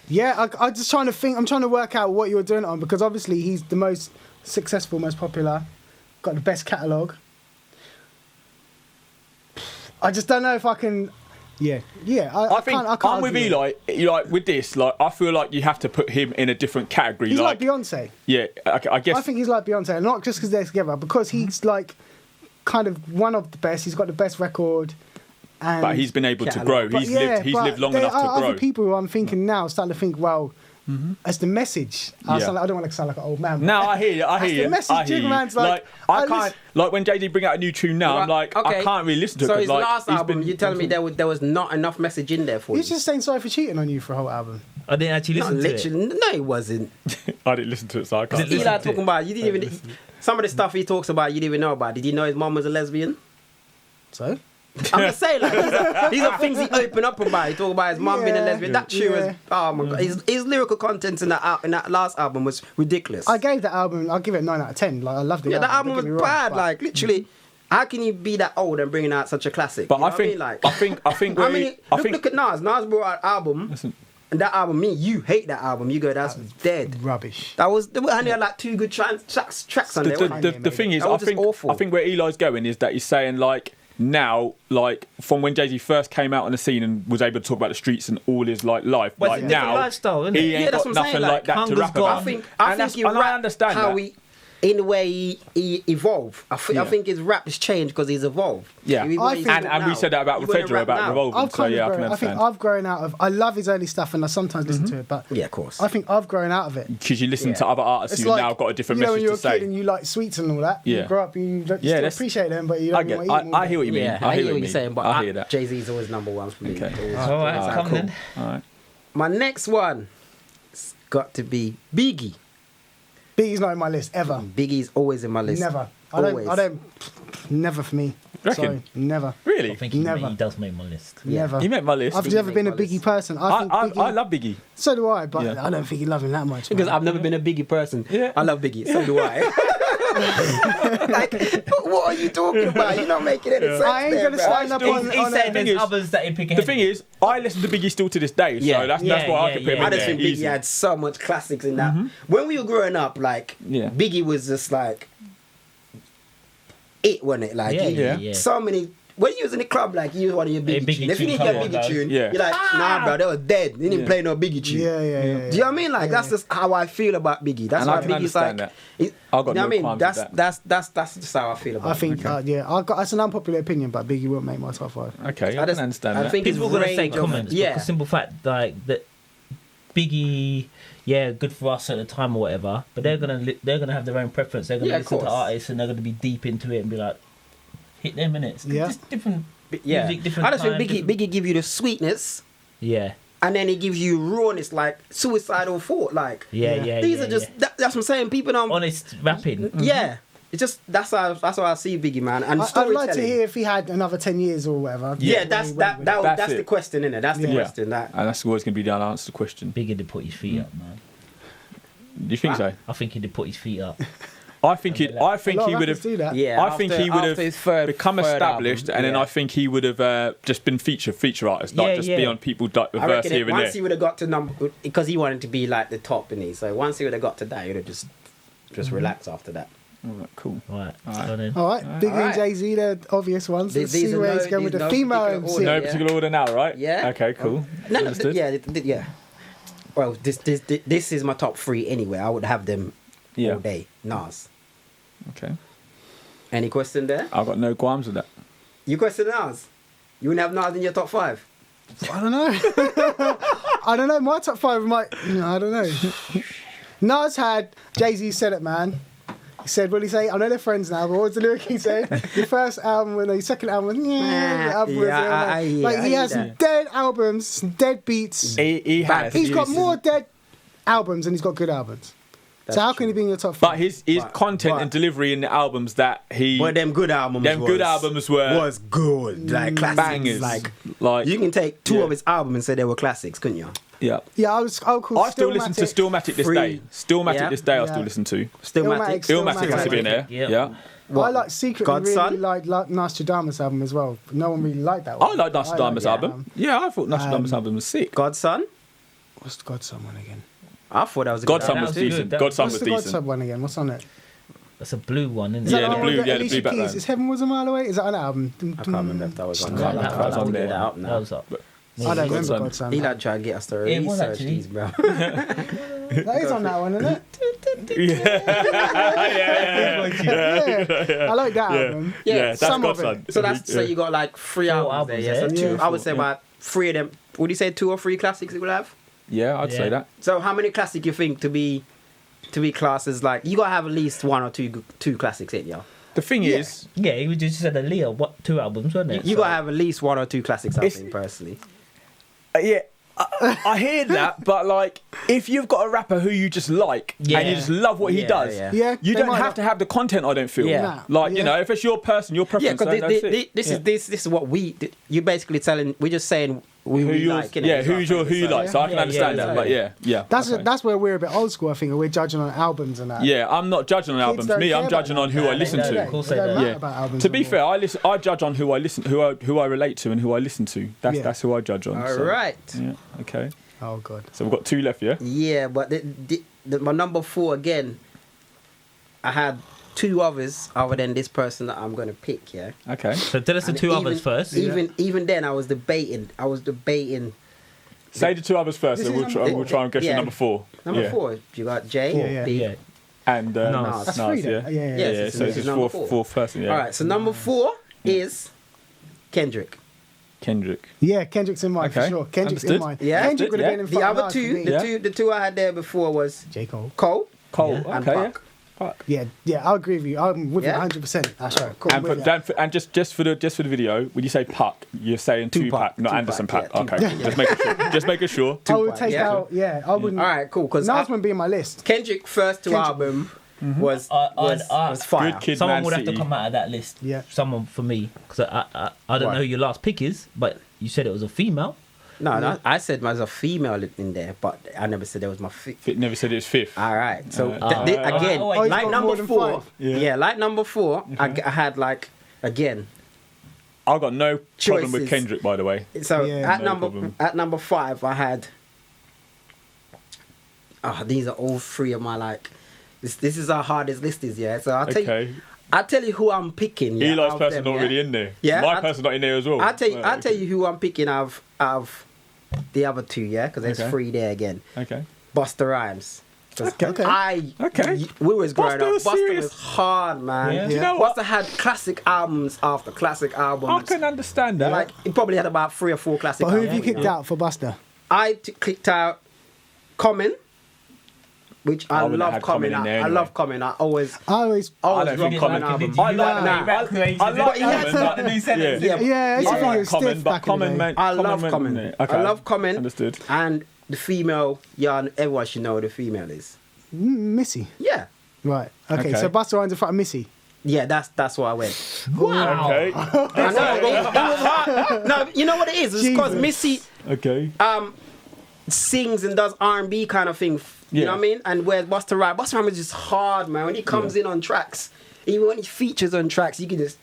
Yeah, I'm just trying to think. I'm trying to work out what you were doing it on, because obviously he's the most successful, most popular, got the best catalogue. I just don't know if I can. Yeah. I think can't I'm with argue it. Eli. Like with this, like I feel like you have to put him in a different category. He's like Beyonce. yeah, I guess. I think he's like Beyonce, and not just because they're together, because he's like kind of one of the best. He's got the best record, and but he's been able to Catalogue. grow. but He's yeah, lived but long there enough to are grow. other people who I'm thinking now starting to think, well, as the message. I Yeah. don't want to sound like an old man. but No, I hear you. I That's hear the you. message I hear Jigga you. Man's like, I I can't. listen- Like when JD bring out a new tune now, I'm like, I can't really listen to it. So 'cause, his like, last he's album, been- you're telling me there was not enough message in there for He's you? just saying sorry for cheating on you for a whole album. I didn't actually Not listen to it. literally. No, it wasn't. I didn't listen to it, so I can't. Is it Eli listen to talking it? about you didn't even. Some of the stuff he talks about you didn't even know about. Did you know his mom was a lesbian? So? I'm just saying, like these are things he open up about. He talk about his mum being a Yeah, lesbian. That tune was, yeah. oh my god, his lyrical content in that last album was ridiculous. I gave that album, I'll give it a 9 out of 10. Like, I loved it. Yeah, the album don't was get me wrong, bad. but- Like literally, how can you be that old and bringing out such a classic? But You know I what think, mean? Like, I think, I mean, I look, think. look at Nas. Nas brought out an album, and that album, you hate that album. You go, that's dead. Rubbish. That was, they only had like 2 good tracks on there. wasn't it? The thing is, That I was just think awful. I think where Eli's going is that he's saying like now, like from when Jay-Z first came out on the scene and was able to talk about the streets and all his like life, Well, like it's a different now lifestyle, isn't it? he ain't Yeah, that's got what I'm nothing saying, like like, that to hunger's rap gone. about. I think And he and I rap understand how that. he, in the way he evolved. I Yeah. think his rap has changed because he's evolved. Yeah. He- I he's think- and we now. said that about He wouldn't Fedra rap about now. Revolving. I've So kind yeah, I of can grown, I think understand. I've grown out of. I love his early stuff and I sometimes listen to it, but Yeah, of course. I think I've grown out of it. Because you listen Yeah. to other artists It's who like now got a different you know, when message you're to a kid say. and you like sweets and all that. Yeah. You grow up and you Yeah, still that's- appreciate them, but you I don't get. want to eat them. I hear what you mean. Yeah, I hear what what you're saying, but I hear that. Jay-Z's always number one for me. Okay. Always. All right, Alright, come cool. then. All right. My next one has got to be Biggie. Biggie's not in my list ever. Biggie's always in my list. Never. Always. I don't. Never for me. Reckon? Sorry, never. I Really? think Never. he does make my list. Yeah. Never. He made my list. I've Biggie never made been a my Biggie list. person. I think Biggie, I love Biggie. So do I, but Yeah. I don't think you love him that much. Because man. I've never been a Biggie person. Yeah. I love Biggie, so do I. Like, what are you talking about? You're not making any sense. I ain't there, gonna bro. stand up on. He's saying thing there's is- others that he'd pick ahead. The thing is, I listen to Biggie still to this day, Yeah. so that's Yeah, why I yeah, can put him yeah. in I just there. think Biggie easy. had so much classics in that. When we were growing up, like, Yeah. Biggie was just like it, wasn't it? Like, Yeah. so many. When you was in the club, like, you was one of your Biggie, Biggie tune. If you tune didn't get come a on, Biggie though. tune, Yeah. you're like, nah, bro, they was dead. They didn't Yeah. play no Biggie tune. Yeah. Do you know what I mean? Like, that's just how I feel about Biggie. That's And I why can Biggie's like. understand that. it- I've got you know no what I mean? qualms with That's just how I feel about I think, that's an unpopular opinion, but Biggie won't make my top 5. Okay, I I just- can understand I that. think People are his going to say range of- comments yeah. because simple fact, like that Biggie, yeah, good for us at the time or whatever, but they're gonna have their own preference. They're gonna Yeah, of listen to course. artists and they're gonna be deep into it and be like, hit them minutes. Yeah. Just different Yeah. music, different I just think time, Biggie give you the sweetness, Yeah, and then he gives you rawness, like suicidal thought. Like, yeah. these are just that's what I'm saying. People don't. honest rapping. Yeah, it's just that's how I see Biggie, man. And I'd storytelling. like to hear if he had another 10 years or whatever. Yeah, where that's he went with it. That's that's it. the question, innit? That's the Yeah. question. That And that's always going to be the answer to the question. Biggie did put his feet up, man. Do you think so? I think he did put his feet up. I think A lot he of would rappers have. do that. yeah. I think he would after his have third- become third established, album, and then yeah. I think he would have just been feature artist, not Yeah, just yeah. be on people like the I verse reckon here and once there. he would have got to number because he wanted to be like the top, innit? So once he would have got to that, he would have just relaxed after that. Alright, cool. Right. Alright. So then, All right, Biggie and Alright. Jay-Z, they're obvious ones. Let's These see are where no- he's going with these the no female particular MC. order. No Yeah. particular order now, right? Yeah. Okay, cool. No, Understood. yeah. Well, this is my top 3 anyway. I would have them Yeah. all day. Nas. Okay. Any question there? I've got no qualms with that. You question Nas? You wouldn't have Nas in your top 5? I don't know. I don't know. My top 5 might. No, I don't know. Nas had Jay-Z said it, man. He said, what did he say? I know they're friends now, but what was the lyric he said? The first album, and the second album, the album was, like he has some dead albums, some dead beats. He has. He's got He's- more dead albums than he's got good albums. So how can he be in your top 5? But his content but- and delivery in the albums that he But them good albums were was good. Like classics. bangers. Like you can take 2 of his albums and say they were classics, couldn't you? yeah. Yeah, I call I still listen to Stillmatic this Free. day. Stillmatic Yeah. this day I Yeah. still listen to. Stillmatic. Illmatic has to be in there. Yeah. Yeah. I like secretly Godson? really like Nostradamus album as well. No one really liked that one. I like Nostradamus that album. Yeah, I thought Nostradamus album was sick. Godson. What's the Godson one again? I thought that was a Godson good was That was decent. good. Godson What's was the decent. Godson one again? What's on it? that's a blue one, isn't Is it? that Yeah, the the one blue- with yeah, the Alicia blue background. Keys? Is Heaven Was a Mile Away? Is that an album? I can't remember if that was on I there. can't remember if that was on there. Out That now. was up. I don't remember Godson. Godson. He like trying to get us to It was research actually. these, bro. That is on that one, isn't it? yeah. I like that Yeah. album. Yeah, that's some of Godson. So that's so you got like 3 albums there. albums, Yeah, so yeah. 2. Yeah. I would say about 3 of them. Would you say 2 or 3 classics it will have? Yeah, I'd say Yeah. that. So how many classic you think to be classed as like you gotta have at least 1 or 2 classics in, yo. The thing Yeah. is, Yeah, he was just said a Leo. What 2 albums, weren't it? You gotta have at least 1 or 2 classics. I It's- think personally. yeah, I hear that, but like, if you've got a rapper who you just like Yeah. and you just love what he Yeah, does, yeah. Yeah, you they don't might have not- to have the content. I don't feel. Yeah. Nah. Like Yeah. you know, if it's your person, your Yeah, preference, because that's it. this Yeah. is this is what you're basically telling. We're just saying who who we you like. innit? yeah, It's our who you favourite, like. So I can Yeah, understand yeah, that, yeah. but yeah. That's okay. that's where we're a bit old school. I think, and we're judging on albums and that. Yeah, I'm not judging on Kids albums. don't Me, care I'm about judging that. on who Nah, I they listen don't. to. Of course It don't they matter Yeah. about albums To be anymore. fair, I judge on who I listen, who I relate to, and who I listen to. Yeah. That's who I judge on. All so, right. Yeah. Okay. Oh god. So we've got 2 left, yeah. Yeah, but my number 4 again. I had 2 others other than this person that I'm gonna pick. Yeah. Okay. So tell us the And 2 even- others first. Even then, I was debating. Say the 2 others first, This and is we'll try and guess yeah. your number 4. Number Yeah. 4. You got J, Yeah, B. Yeah. And Nas. That's Nas, free yeah. then. Yeah. Yes, Yeah, it's so it's just number 4th, four. person. Yeah. All right. So number 4 is Kendrick. Kendrick. Yeah, Kendrick's in mine for Okay, sure. Kendrick's in understood. mine. Yeah. Kendrick would have Yeah. been in The front other of Nas for 2, me. Yeah. the two I had there before was J. Cole. Cole Cole. Yeah. and Okay. Yeah. Pac. Fuck. Yeah, I'll agree with you. I'm with Yeah? you 100%. That's right. Cool. And, I'm with you. and just for the video, when you say Puck, you're saying Tupac, Tupac, not Tupac, Anderson yeah, Pack. Okay, Tupac, cool. yeah. Just making sure. I would Tupac, take yeah. out. Yeah, I wouldn't. All right, cool. Because Nas wouldn't be in my list. Kendrick first 2 Kendrick. album was I- fire. Good Kid, Someone Man would have to City. come out of that list. Yeah. Someone for me, because I don't Right. know who your last pick is, but you said it was a female. No, I said there's a female in there, but I never said there was my fifth. It never said it was fifth. All right. So Alright. again, Oh, he's like got number more than 4. five. Yeah. Like number 4, I had like again. I've got no problem with Choices. Kendrick, by the way. So Yeah. No problem. at number 5, I had. These are all 3 of my like. This is our hardest list is, yeah. So I'll tell you who I'm picking. Yeah, Eli's out of person them, not yeah? really in there. Yeah, My person not in there as well. I'll tell you who I'm picking out of the other 2, yeah, because there's Okay. 3 there again. Okay. Busta Rhymes. 'Cause Okay. We was growing Busta up. was Busta serious. was hard, man. Yeah. Do you know what? Busta had classic albums after classic albums. I can understand that. Like he probably had about 3 or 4 classic But who albums. have you kicked out for Buster? I clicked out Common, which I wouldn't have love had Common. Common in there I anyway. love Common. I always I always. I don't rock think Common Common album. I like Nah. I like he had Common, some- but the new sentence. Yeah. Yeah. Yeah, I like was Common, stiff but back in the Common day. meant I Common love went Common. in there. Okay. I love Common. Understood. And the female, everyone should know who the female is. Missy. Yeah. Right. Okay. Okay. So Buster Rhymes in front of Missy. Yeah, that's what I went. Wow. Okay. I know, it was hard. No, you know what it is? It's because Jesus. Missy Okay. sings and does R&B kind of thing. You Yeah. know what I mean? And whereas Busta Rhymes is just hard, man. When he comes in on tracks, even when he features on tracks, you just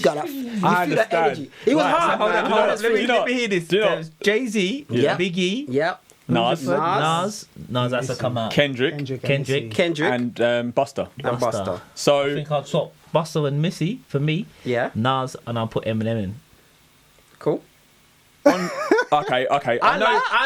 got that. You feel that understand. energy. It was Right, so hard, hold man. on, hold on. Hardest Let thing. me hear this. Do you know- There's Jay-Z, Yeah. Biggie, Yep. Nas, Nas. Nas has to come out. Kendrick, Kendrick. Kendrick. Kendrick and Buster. and Busta. Busta. I So think I'll swap Buster and Missy for me. Yeah. Nas, and I'll put Eminem in. Cool. okay. I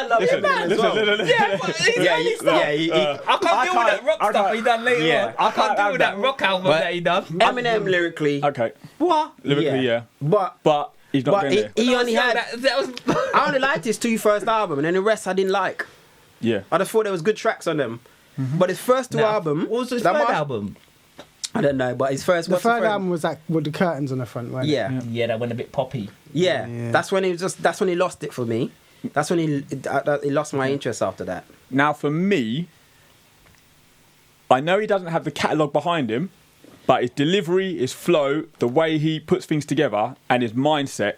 love Listen, him as listen, well. listen. Yeah, he- I can't deal with that rock stuff he done later yeah. on. I can't deal with that rock album But- that he done. Eminem lyrically. Okay. What? Lyrically, yeah. But He's not getting there. he only had. that was I only liked his 2 first album, and then the rest I didn't like. Yeah. I just thought there was good tracks on them. But his first 2 album. What was his that third Marsh- album? I don't know, but his first. The what's third third? album was that with the curtains on the front, right? Yeah. Yeah, that went a bit poppy. Yeah. Yeah. That's when he lost it for me. That's when he lost my interest after that. Now, for me, I know he doesn't have the catalogue behind him, but his delivery, his flow, the way he puts things together, and his mindset,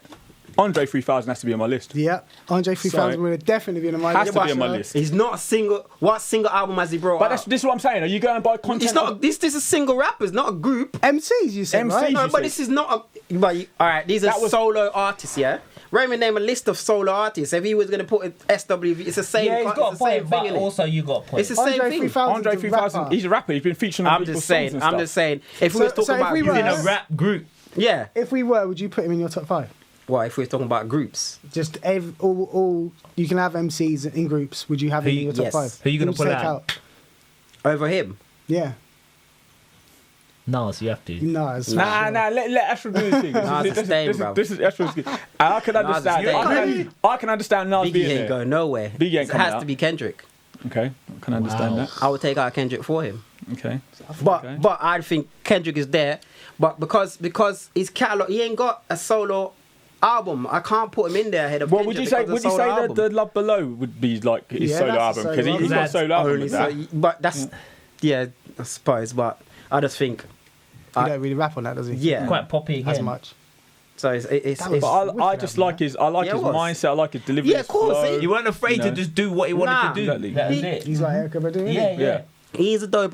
Andre 3000 has to be on my list. Yeah. Andre 3000 So- would definitely be on my Has list. to be on my list. He's not a single. What single album has he brought But out? this is what I'm saying. Are you going by content? It's not. This is single rappers, not a group. MCs, you said, MCs. right? No, you but said. this is not a. But all right, these are That was- solo artists. Yeah. Raymond name a list of solo artists. If he was going to put it SWV, it's the same. Yeah, he's it's got the a same point, thing. but Innit? also you got a point. It's the same Andre thing. 3000 Andre is a 3000, rapper. he's a rapper. He's been featuring on I'm people's just saying. songs and I'm just stuff. saying. If we So- was talking so if about we He's in were- a rap group. yeah. If we were, would you put him in your top 5? What if we was talking about groups? Just all you can have MCs in groups. Would you have him in your top yes. 5? Who you gonna would pull take out? Over him? Yeah. Nas, you have to. No, it's Nah, let Ashford do his thing. Nas is staying, bruv. This is Ashford's thing. I can Nas is understand. staying. I can understand Nas Biggie being ain't there. going nowhere. Biggie ain't It coming has out. to be Kendrick. Okay, I can understand Wow. that. I would take out Kendrick for him. Okay. But Okay. but I think Kendrick is there. But because his catalog, he ain't got a solo album. I can't put him in there ahead of Well, Kendrick. would you say because of that album. the Love Below would be like his Yeah, solo that's a album because solo he's got a album. solo album Only with so, that. but that's yeah, I suppose. But I just think He don't really rap on that, does he? yeah. Quite poppy again. As much. So it's That was- But I wicked just album, like his Yeah, it his was. mindset. I like his delivery. Yeah, of course, his flow. You weren't afraid You to know. just do what he wanted Nah. to do. Exactly. That was He- it. He's like Erica Badu. Yeah, Yeah. yeah. He's a dope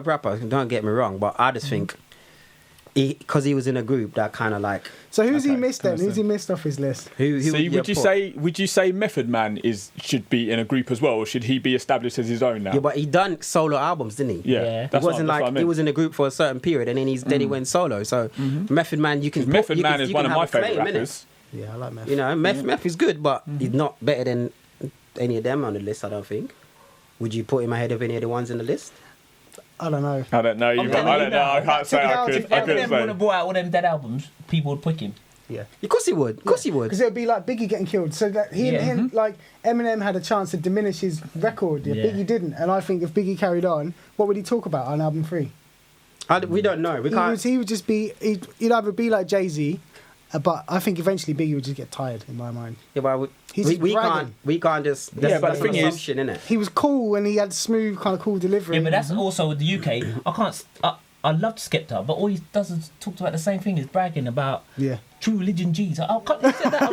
rapper. Don't get me wrong, but I just think because he was in a group that kind of like So who's he Okay, missed then? understand. Who's he missed off his list? who So would would you say Method Man should be in a group as well, or should he be established as his own now? Yeah, but he done solo albums, didn't he? Yeah, Yeah. It that's wasn't what I like he meant. was in a group for a certain period and then then he went solo. So Method Man, you can put- Method you Man can- is you one can of my have a claim, favourite innit? rappers. Yeah, I like Meth. You know, Meth is good, but he's not better than any of them on the list. I don't think. Would you put him ahead of any of the ones in the list? I don't know. I don't know. I'm I telling don't you know. I now, can't say I could. If I couldn't Eminem would have say. brought out all them dead albums, people would pick him. Yeah. Of course he would. Of course he would. Because it would be like Biggie getting killed. So that Yeah. like Eminem had a chance to diminish his record. Yeah. Yeah. Biggie didn't. And I think if Biggie carried on, what would he talk about on album 3? We don't know. We He can't. would just be, he'd either be like Jay-Z, but I think eventually Biggie would just get tired in my mind. Yeah, but He's we bragging. can't. We can't just. Yeah, but that's the thing an is- assumption, innit? He was cool and he had smooth, kind of cool delivery. Yeah, but that's also with the UK. I I loved Skepta, but all he does is talk about the same thing. He's bragging about True Religion G's. Oh, you said that.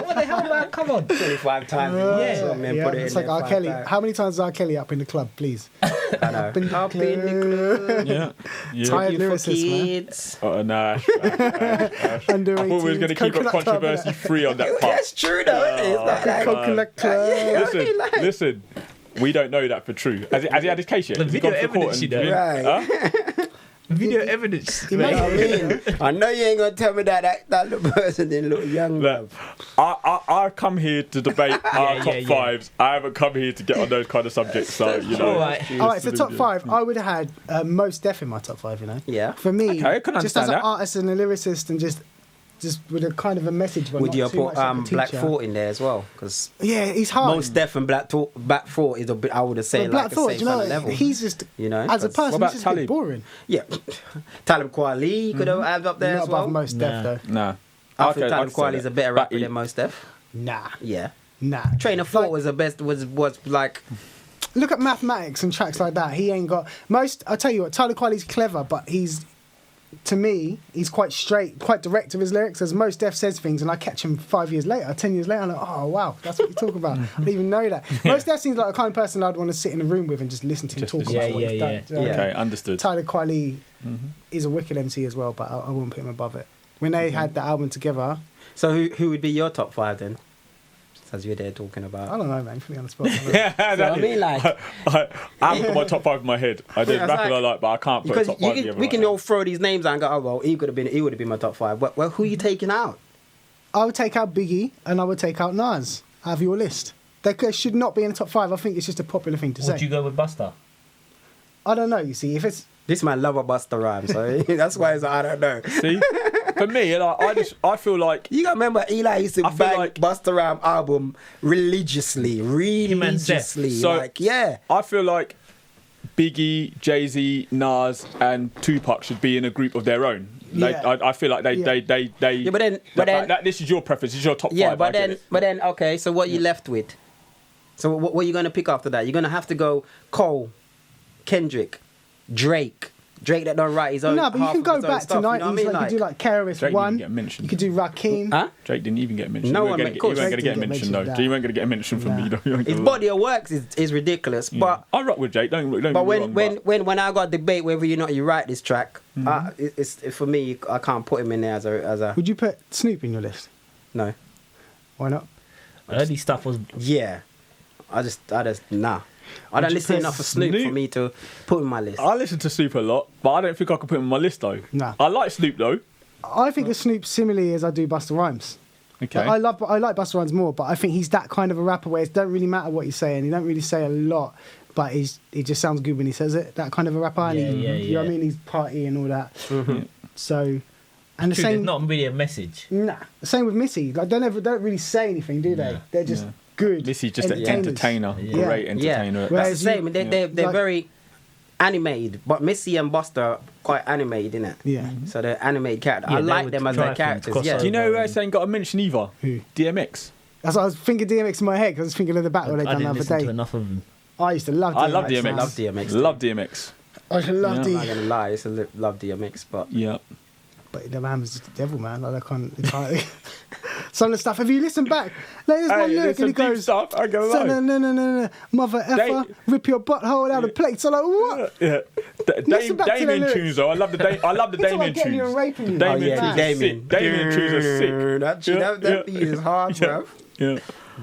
What the hell, man? Come on. 25 times. It's like R. Kelly. How many times is R. Kelly up in the club, please? I know. Up in the club. Yeah. Tired You for lyricist, man. kids. Oh, no. Under I thought we were going to keep it controversy free on that part. That's true though. It's like, Coconut Club. Listen. We don't know that for true. Has he had his case yet? The Has he video gone to court evidence, you know. right. Video evidence. You know what I mean? I know you ain't gonna tell me that little person didn't look young. Look, I've come here to debate our top fives. I haven't come here to get on those kind of subjects. So you know. All right, so top 5. I would have had Most Def in my top 5. You know. Yeah. For me, Okay, I can just as understand an that. artist and a lyricist, and just with a kind of a message. But Would not you too put much like a Black teacher. Thought in there as well? Because Yeah, he's hard. Most Def and Black Thought is a bit. I would have said But like Black Thought, the you same know, kind of level. he's just You know, as a 'cause- person, What about he's just a bit Talib? boring. Yeah. Talib Kweli could have had up there Not as well. above Most Def though. Nah. I think Okay, Talib I'd say Kweli is that. a better But rapper than Most Def. Nah, Yeah. nah. Train of Thought was the best. Was like. Look at Mathematics and tracks like that. He ain't got most. I tell you what, Tyler Quiley's clever, but he's, to me, he's quite straight, quite direct with his lyrics. As Most Def says things, and I catch him 5 years later, 10 years later, I'm like, oh wow, that's what you talk about. I didn't even know that. Most Def seems like the kind of person I'd want to sit in a room with and just listen to him Just talk listen. about Yeah, what he's yeah, done. yeah. Do you know what I mean? Okay, understood. Tyler Quiley is a wicked MC as well, but I wouldn't put him above it. When they had the album together, So who would be your top 5 then? As you're there talking I about. don't know, man. Put me on the spot. Yeah, I mean, like, I haven't got my top 5 in my head. I did Yeah, it's rap and I like- like, but I can't put a because top 5 together. we can right all throw these names out and go, oh well, he would have been my top 5. Well, who are you taking out? I would take out Biggie and I would take out Nas out of your list. They should not be in the top 5. I think it's just a popular thing to Would say. you go with Buster? I don't know. You see, if it's This man love a Busta Rhymes, so that's why it's, I don't know. now. See, for me, I feel like You gotta remember Eli used to I feel bang like- Busta Rhymes album religiously. So- Like, yeah. I feel like Biggie, Jay-Z, Nas, and Tupac should be in a group of their own. Yeah. I feel like they. Yeah, but then- this is your preference. This is your top 5. Yeah, I but get then, it. okay, so what you left with? So what are you gonna pick after that? You're gonna have to go Cole, Kendrick, Drake that don't write his own. no, but you half can of go his own back stuff, to 90s. You know what I mean? Like, you could do like KRS Drake One. didn't get mentioned. You could do Rakim. Huh? Drake didn't even get mentioned. No You one weren't ma- gonna Coach get didn't mentioned get though. mentioned. You weren't going to get a mention from me. You ain't His gonna body of works is ridiculous, lie. but I rock with Jake. Don't but get me wrong, when I got debate whether you write this track, it's for me. I can't put him in there as a Would you put Snoop in your list? no. Why not? Early stuff was. Yeah, I just nah. I don't you listen put enough of Snoop for Snoop? me to put in my list. I listen to Snoop a lot, but I don't think I could put him on my list though. Nah. I like Snoop though. I think of Snoop similarly as I do Busta Rhymes. Okay. Like, I like Busta Rhymes more, but I think he's that kind of a rapper where it don't really matter what he's saying. He don't really say a lot, but he just sounds good when he says it. That kind of a rapper. And Yeah, yeah, You know what I yeah. mean? He's party and all that. Yeah. So, and the True, same. there's not really a message. Nah, the same with Missy. Like, they don't really say anything, do they? Yeah. They're just Yeah. good. Missy's just an entertainers. entertainer, Yeah. great entertainer. Yeah, Whereas that's the same. you- They're like- very animated, but Missy and Busta are quite animated, innit? Yeah. So they're animated characters. Yeah, I they like would them as try their things, characters. cross Yeah. Do you know who else ain't got a mention either? Who? DMX. That's what I was thinking DMX in my head because I was thinking of the battle they I done the didn't other listen to day. enough of them. I used to love DMX. I love DMX. man. Love DMX. Love DMX. I love Yeah. I'm not D. gonna lie, I used to love DMX, but Yeah. But the man was just the devil, man. Like, I can't. Some of the stuff. Have you listened back? Like, there's one Hey, lyric there's and he some deep goes, stuff. I go lie. no, mother effer, rip your butthole out of plate. So like, what? Yeah. Listen back to the Damien lyrics. tunes though. I love the He's talking Damien about getting you and tunes. raping you. Damien yeah, tunes are Damien. sick. Damien tunes are sick. That beat is hard, bro. Yeah.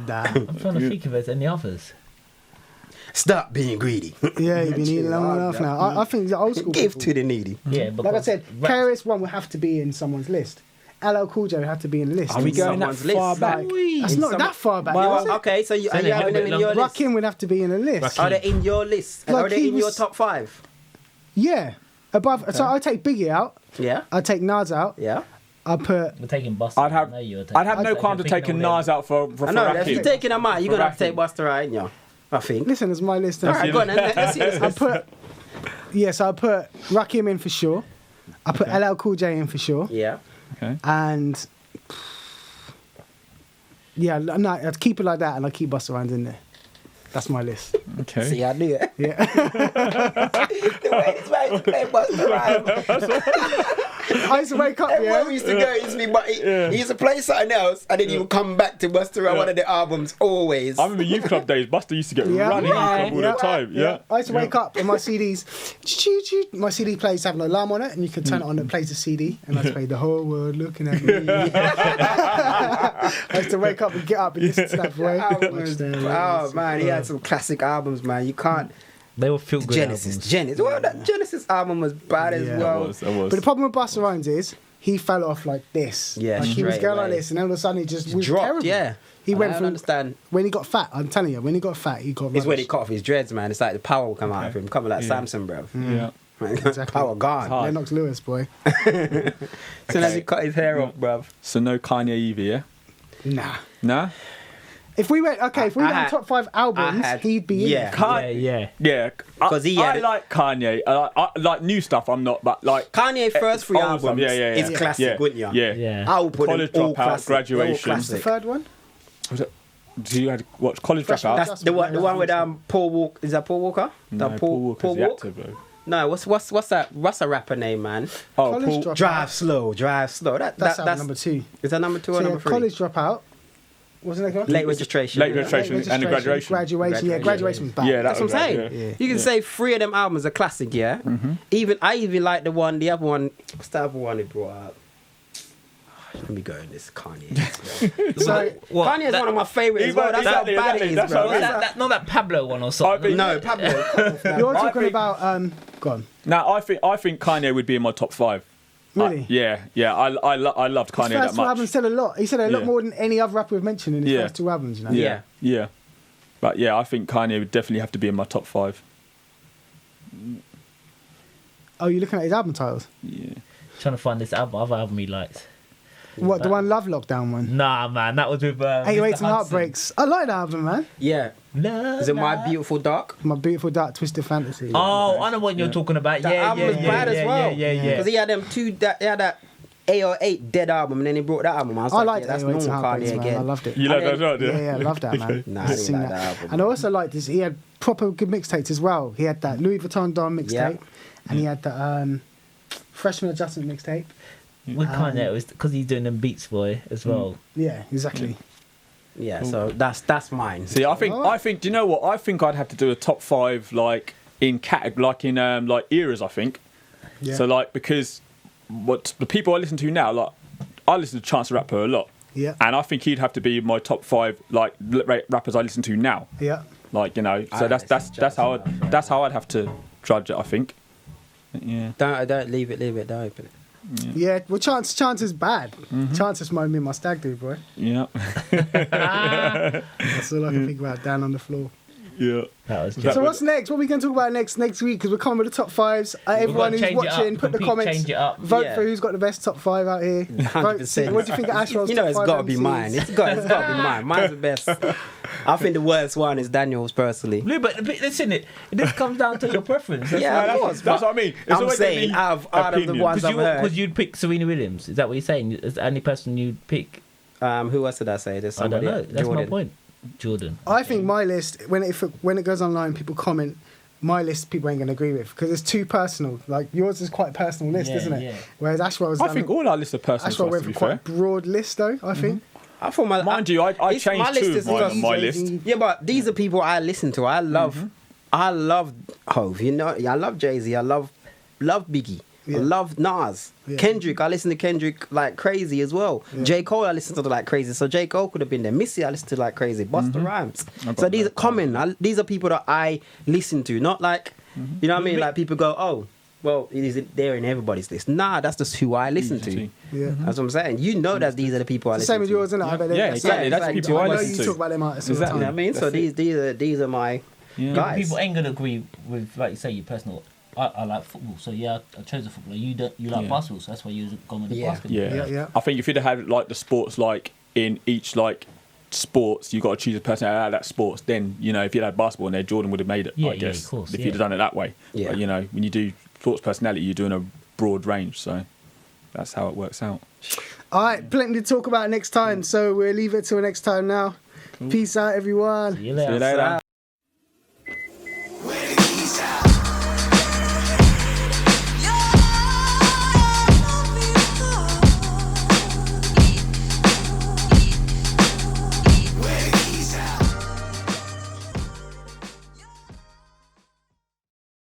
Nah. I'm trying to think if there's any others. Stop being greedy. Yeah, you've been eating long hard, enough bro. now. I think the old school Give people, to the needy. Yeah, like I said, KRS One would have to be in someone's list. LL Cool J would have to be in the list. Are we going that someone's far list. back? That's In not some- that far back. Well, is it? okay, so are you Send it having a them bit in your list? Rakim would have to be in the list. Rakim. Are they in your list? Like Are they he in your was- top 5? Yeah. Above. So I take Biggie out. Yeah. I take Nas out. Yeah. I put. We're taking Buster. I'd have I know you're I'd have no I'd qualms with think taking all Nas out for I know, if Rakim. you're taking them out, you're going to have to For take Busta Rhymes, in you, I think. Listen, it's my list. All right, go on then. Let's see this. I put. Yes, I put Rakim in for sure. I put LL Cool J in for sure. Yeah. Okay. And. Yeah, no, I'd keep it like that and I'd keep Busta Rhymes in there. That's my list. Okay. See, I knew it. Yeah. The way this man used to play Busta Rhymes. I used to wake up, Everywhere yeah. we used to go, it used to be, but he used to play something else, and then he would come back to Busta Rhymes, one of the albums, always. I remember youth club days. Buster used to get Yeah. running Yeah. all the time. Yeah. I used to wake up and my CDs, my CD players have an alarm on it, and you can turn it on and it plays the CD, and I play the whole world looking at me. I used to wake up and get up and listen to that boy. Oh man, he had some classic albums, man. You can't. They were feel good Genesis. Well, that Genesis album was bad as Yeah. well. It was. But the problem with Busta Rhymes is he fell off like this. Yeah, like he was straight going like away. this, and then all of a sudden he just was Dropped, terrible. yeah. He went I don't from understand. when he got fat. I'm telling you, when he got fat, he got. It's when he rubbish. cut off his dreads, man. It's like the power will come out of him, coming like Yeah. Samson, bro. Yeah. Exactly. Power gone. hard. Lennox Lewis, boy. As soon as he cut his hair off, bro. So no Kanye either, yeah? Nah. Nah? If we went I top 5 albums, had- he'd be in. yeah. there. Yeah. Yeah. 'Cause he had I it- like Kanye. I like new stuff, I'm not, but like... Kanye first 3 old albums stuff, yeah. is classic, yeah. wouldn't you? Yeah. Yeah. I would put College them all Dropout, classic. Graduation. They're all What's the classic. third one? Was it, do you had to watch College Freshman Dropout? Class. That's the one with Paul Walker. Is that Paul Walker? No, That Paul Walker's Paul the Walk? actor, bro. No, what's that? What's a rapper name, man? Oh, College Paul... Dropout. Drive slow. That's album number 2. Is that number 2 or So yeah, number 3? College Dropout. What's the next one? Late registration. Late registration and the graduation. Graduation. Yeah, graduation was bad. Yeah, That's what I'm saying. right, yeah. You can say 3 of them albums are classic, yeah. I even like the other one. What's the other one he brought out? Let me go in this Kanye. So What? Kanye is one of my favorites as well. That's Exactly, how bad exactly. it is, That's bro. how it That's Not that Pablo one or I something. think, No, Pablo. you're I talking think- about go on. Now, I think Kanye would be in my top 5. Really? Yeah. I loved Kanye His that first 2 much. albums said a lot. He said a lot Yeah. more than any other rapper we've mentioned in his Yeah. first 2 albums. You know. Yeah. Yeah. But yeah, I think Kanye would definitely have to be in my top 5. Oh, you're looking at his album titles. Yeah. Trying to find this other album he liked. What, the one Love Lockdown one? Nah, man, that was with. 808s Mr. and Hudson. Heartbreaks. I like that album, man. Yeah. Nah, Is it My nah. Beautiful Dark? My Beautiful Dark Twisted Fantasy. Oh, I know what you're talking about. That Yeah, album yeah, was yeah, bad yeah, as well. Yeah, yeah, Because he had them 2. He had that 808 Dead album, and then he brought that album. I was I like, liked yeah, that's 808s and normal Heartbreaks, Kanye man. I again. loved it. You like And that, right? Yeah, I love that, man. Nah, I didn't Sing like that album. And I also liked this. He had proper good mixtapes as well. He had that Louis Vuitton Don mixtape, Yeah. and he had the Freshman Adjustment mixtape. With Kanye, it was because he's doing them Beats Boy as well. Yeah, exactly. Yeah, so that's mine. See, I think. Do you know what? I think I'd have to do a top 5 like in like eras. I think. Yeah. So like because what the people I listen to now, like I listen to Chance the Rapper a lot. Yeah. And I think he'd have to be in my top 5 like rappers I listen to now. Yeah. Like so I that's listen to that's how I'd have to judge it. I think. Yeah. Don't leave it. Don't open it. Yeah. Well, Chance is bad. Chance is me and my stag do, boy. Yeah. That's all I can think about down on the floor. Yeah. That was That just. So was- what's next? What are we going to talk about next week? Because we're coming with the top 5s. Everyone who's change it up, watching, put the compete, comments. change it up. Vote Yeah. for who's got the best top 5 out here. Vote. 100%. What do you think of Ashraf's You know top it's 5 got to be MCs? mine. It's got to be mine. Mine's the best. I think the worst one is Daniel's personally. No, but listen, it just comes down to your preference. That's Yeah, Yeah, of course. that's what I mean. It's I'm always saying gonna be out of the opinion. ones I've heard. Because you'd pick Serena Williams. Is that what you're saying? Is the only person you'd pick? Who else did I say? There's I don't somebody. know. That's my Jordan. point. Jordan. I think my list, when it goes online, people comment, my list people ain't going to agree with because it's too personal. Like yours is quite a personal list, Yeah, isn't it? yeah. Whereas Ashraf's I think all our lists are personal. Ashraf to us, went to for be quite fair. a broad list though, I think. I thought Mind you, I it's- changed my list 2 is of just- my list. Yeah, but these are people I listen to. I love Hove. You know, I love Jay-Z. I love Biggie. Yeah. I love Nas. Yeah. Kendrick. I listen to Kendrick like crazy as well. Yeah. J. Cole. I listen to like crazy. So J. Cole could have been there. Missy. I listen to like crazy. Busta Rhymes. got So these are that. common. These are people that I listen to. Not like you know what I mean. Like people go, oh, well, is it there in everybody's list? Nah, that's just who I listen to. Yeah. That's what I'm saying. You know that these are the people I It's the listen same with to. yours, isn't it? I bet Yeah, exactly. That's the people I know listen you to. talk about them artists all the Exactly. You know time. what I mean? So these are my Yeah. guys. People ain't gonna agree with, like you say, your personal. I like football, so yeah, I chose a footballer. You like Yeah. basketball, so that's why you're going with the Yeah. basketball. Yeah. Yeah, yeah. I think if you'd have had like the sports like in each like sports, you got to choose a person out of that sports. Then if you'd had basketball in there, Jordan would have made it. Yeah, I yeah, guess of course, if yeah. you'd have done it that way. Yeah. But, when you do sports personality, you're doing a broad range. So that's how it works out. All right, plenty to talk about next time. So we'll leave it till next time now. Peace out, everyone. See you See you later. later.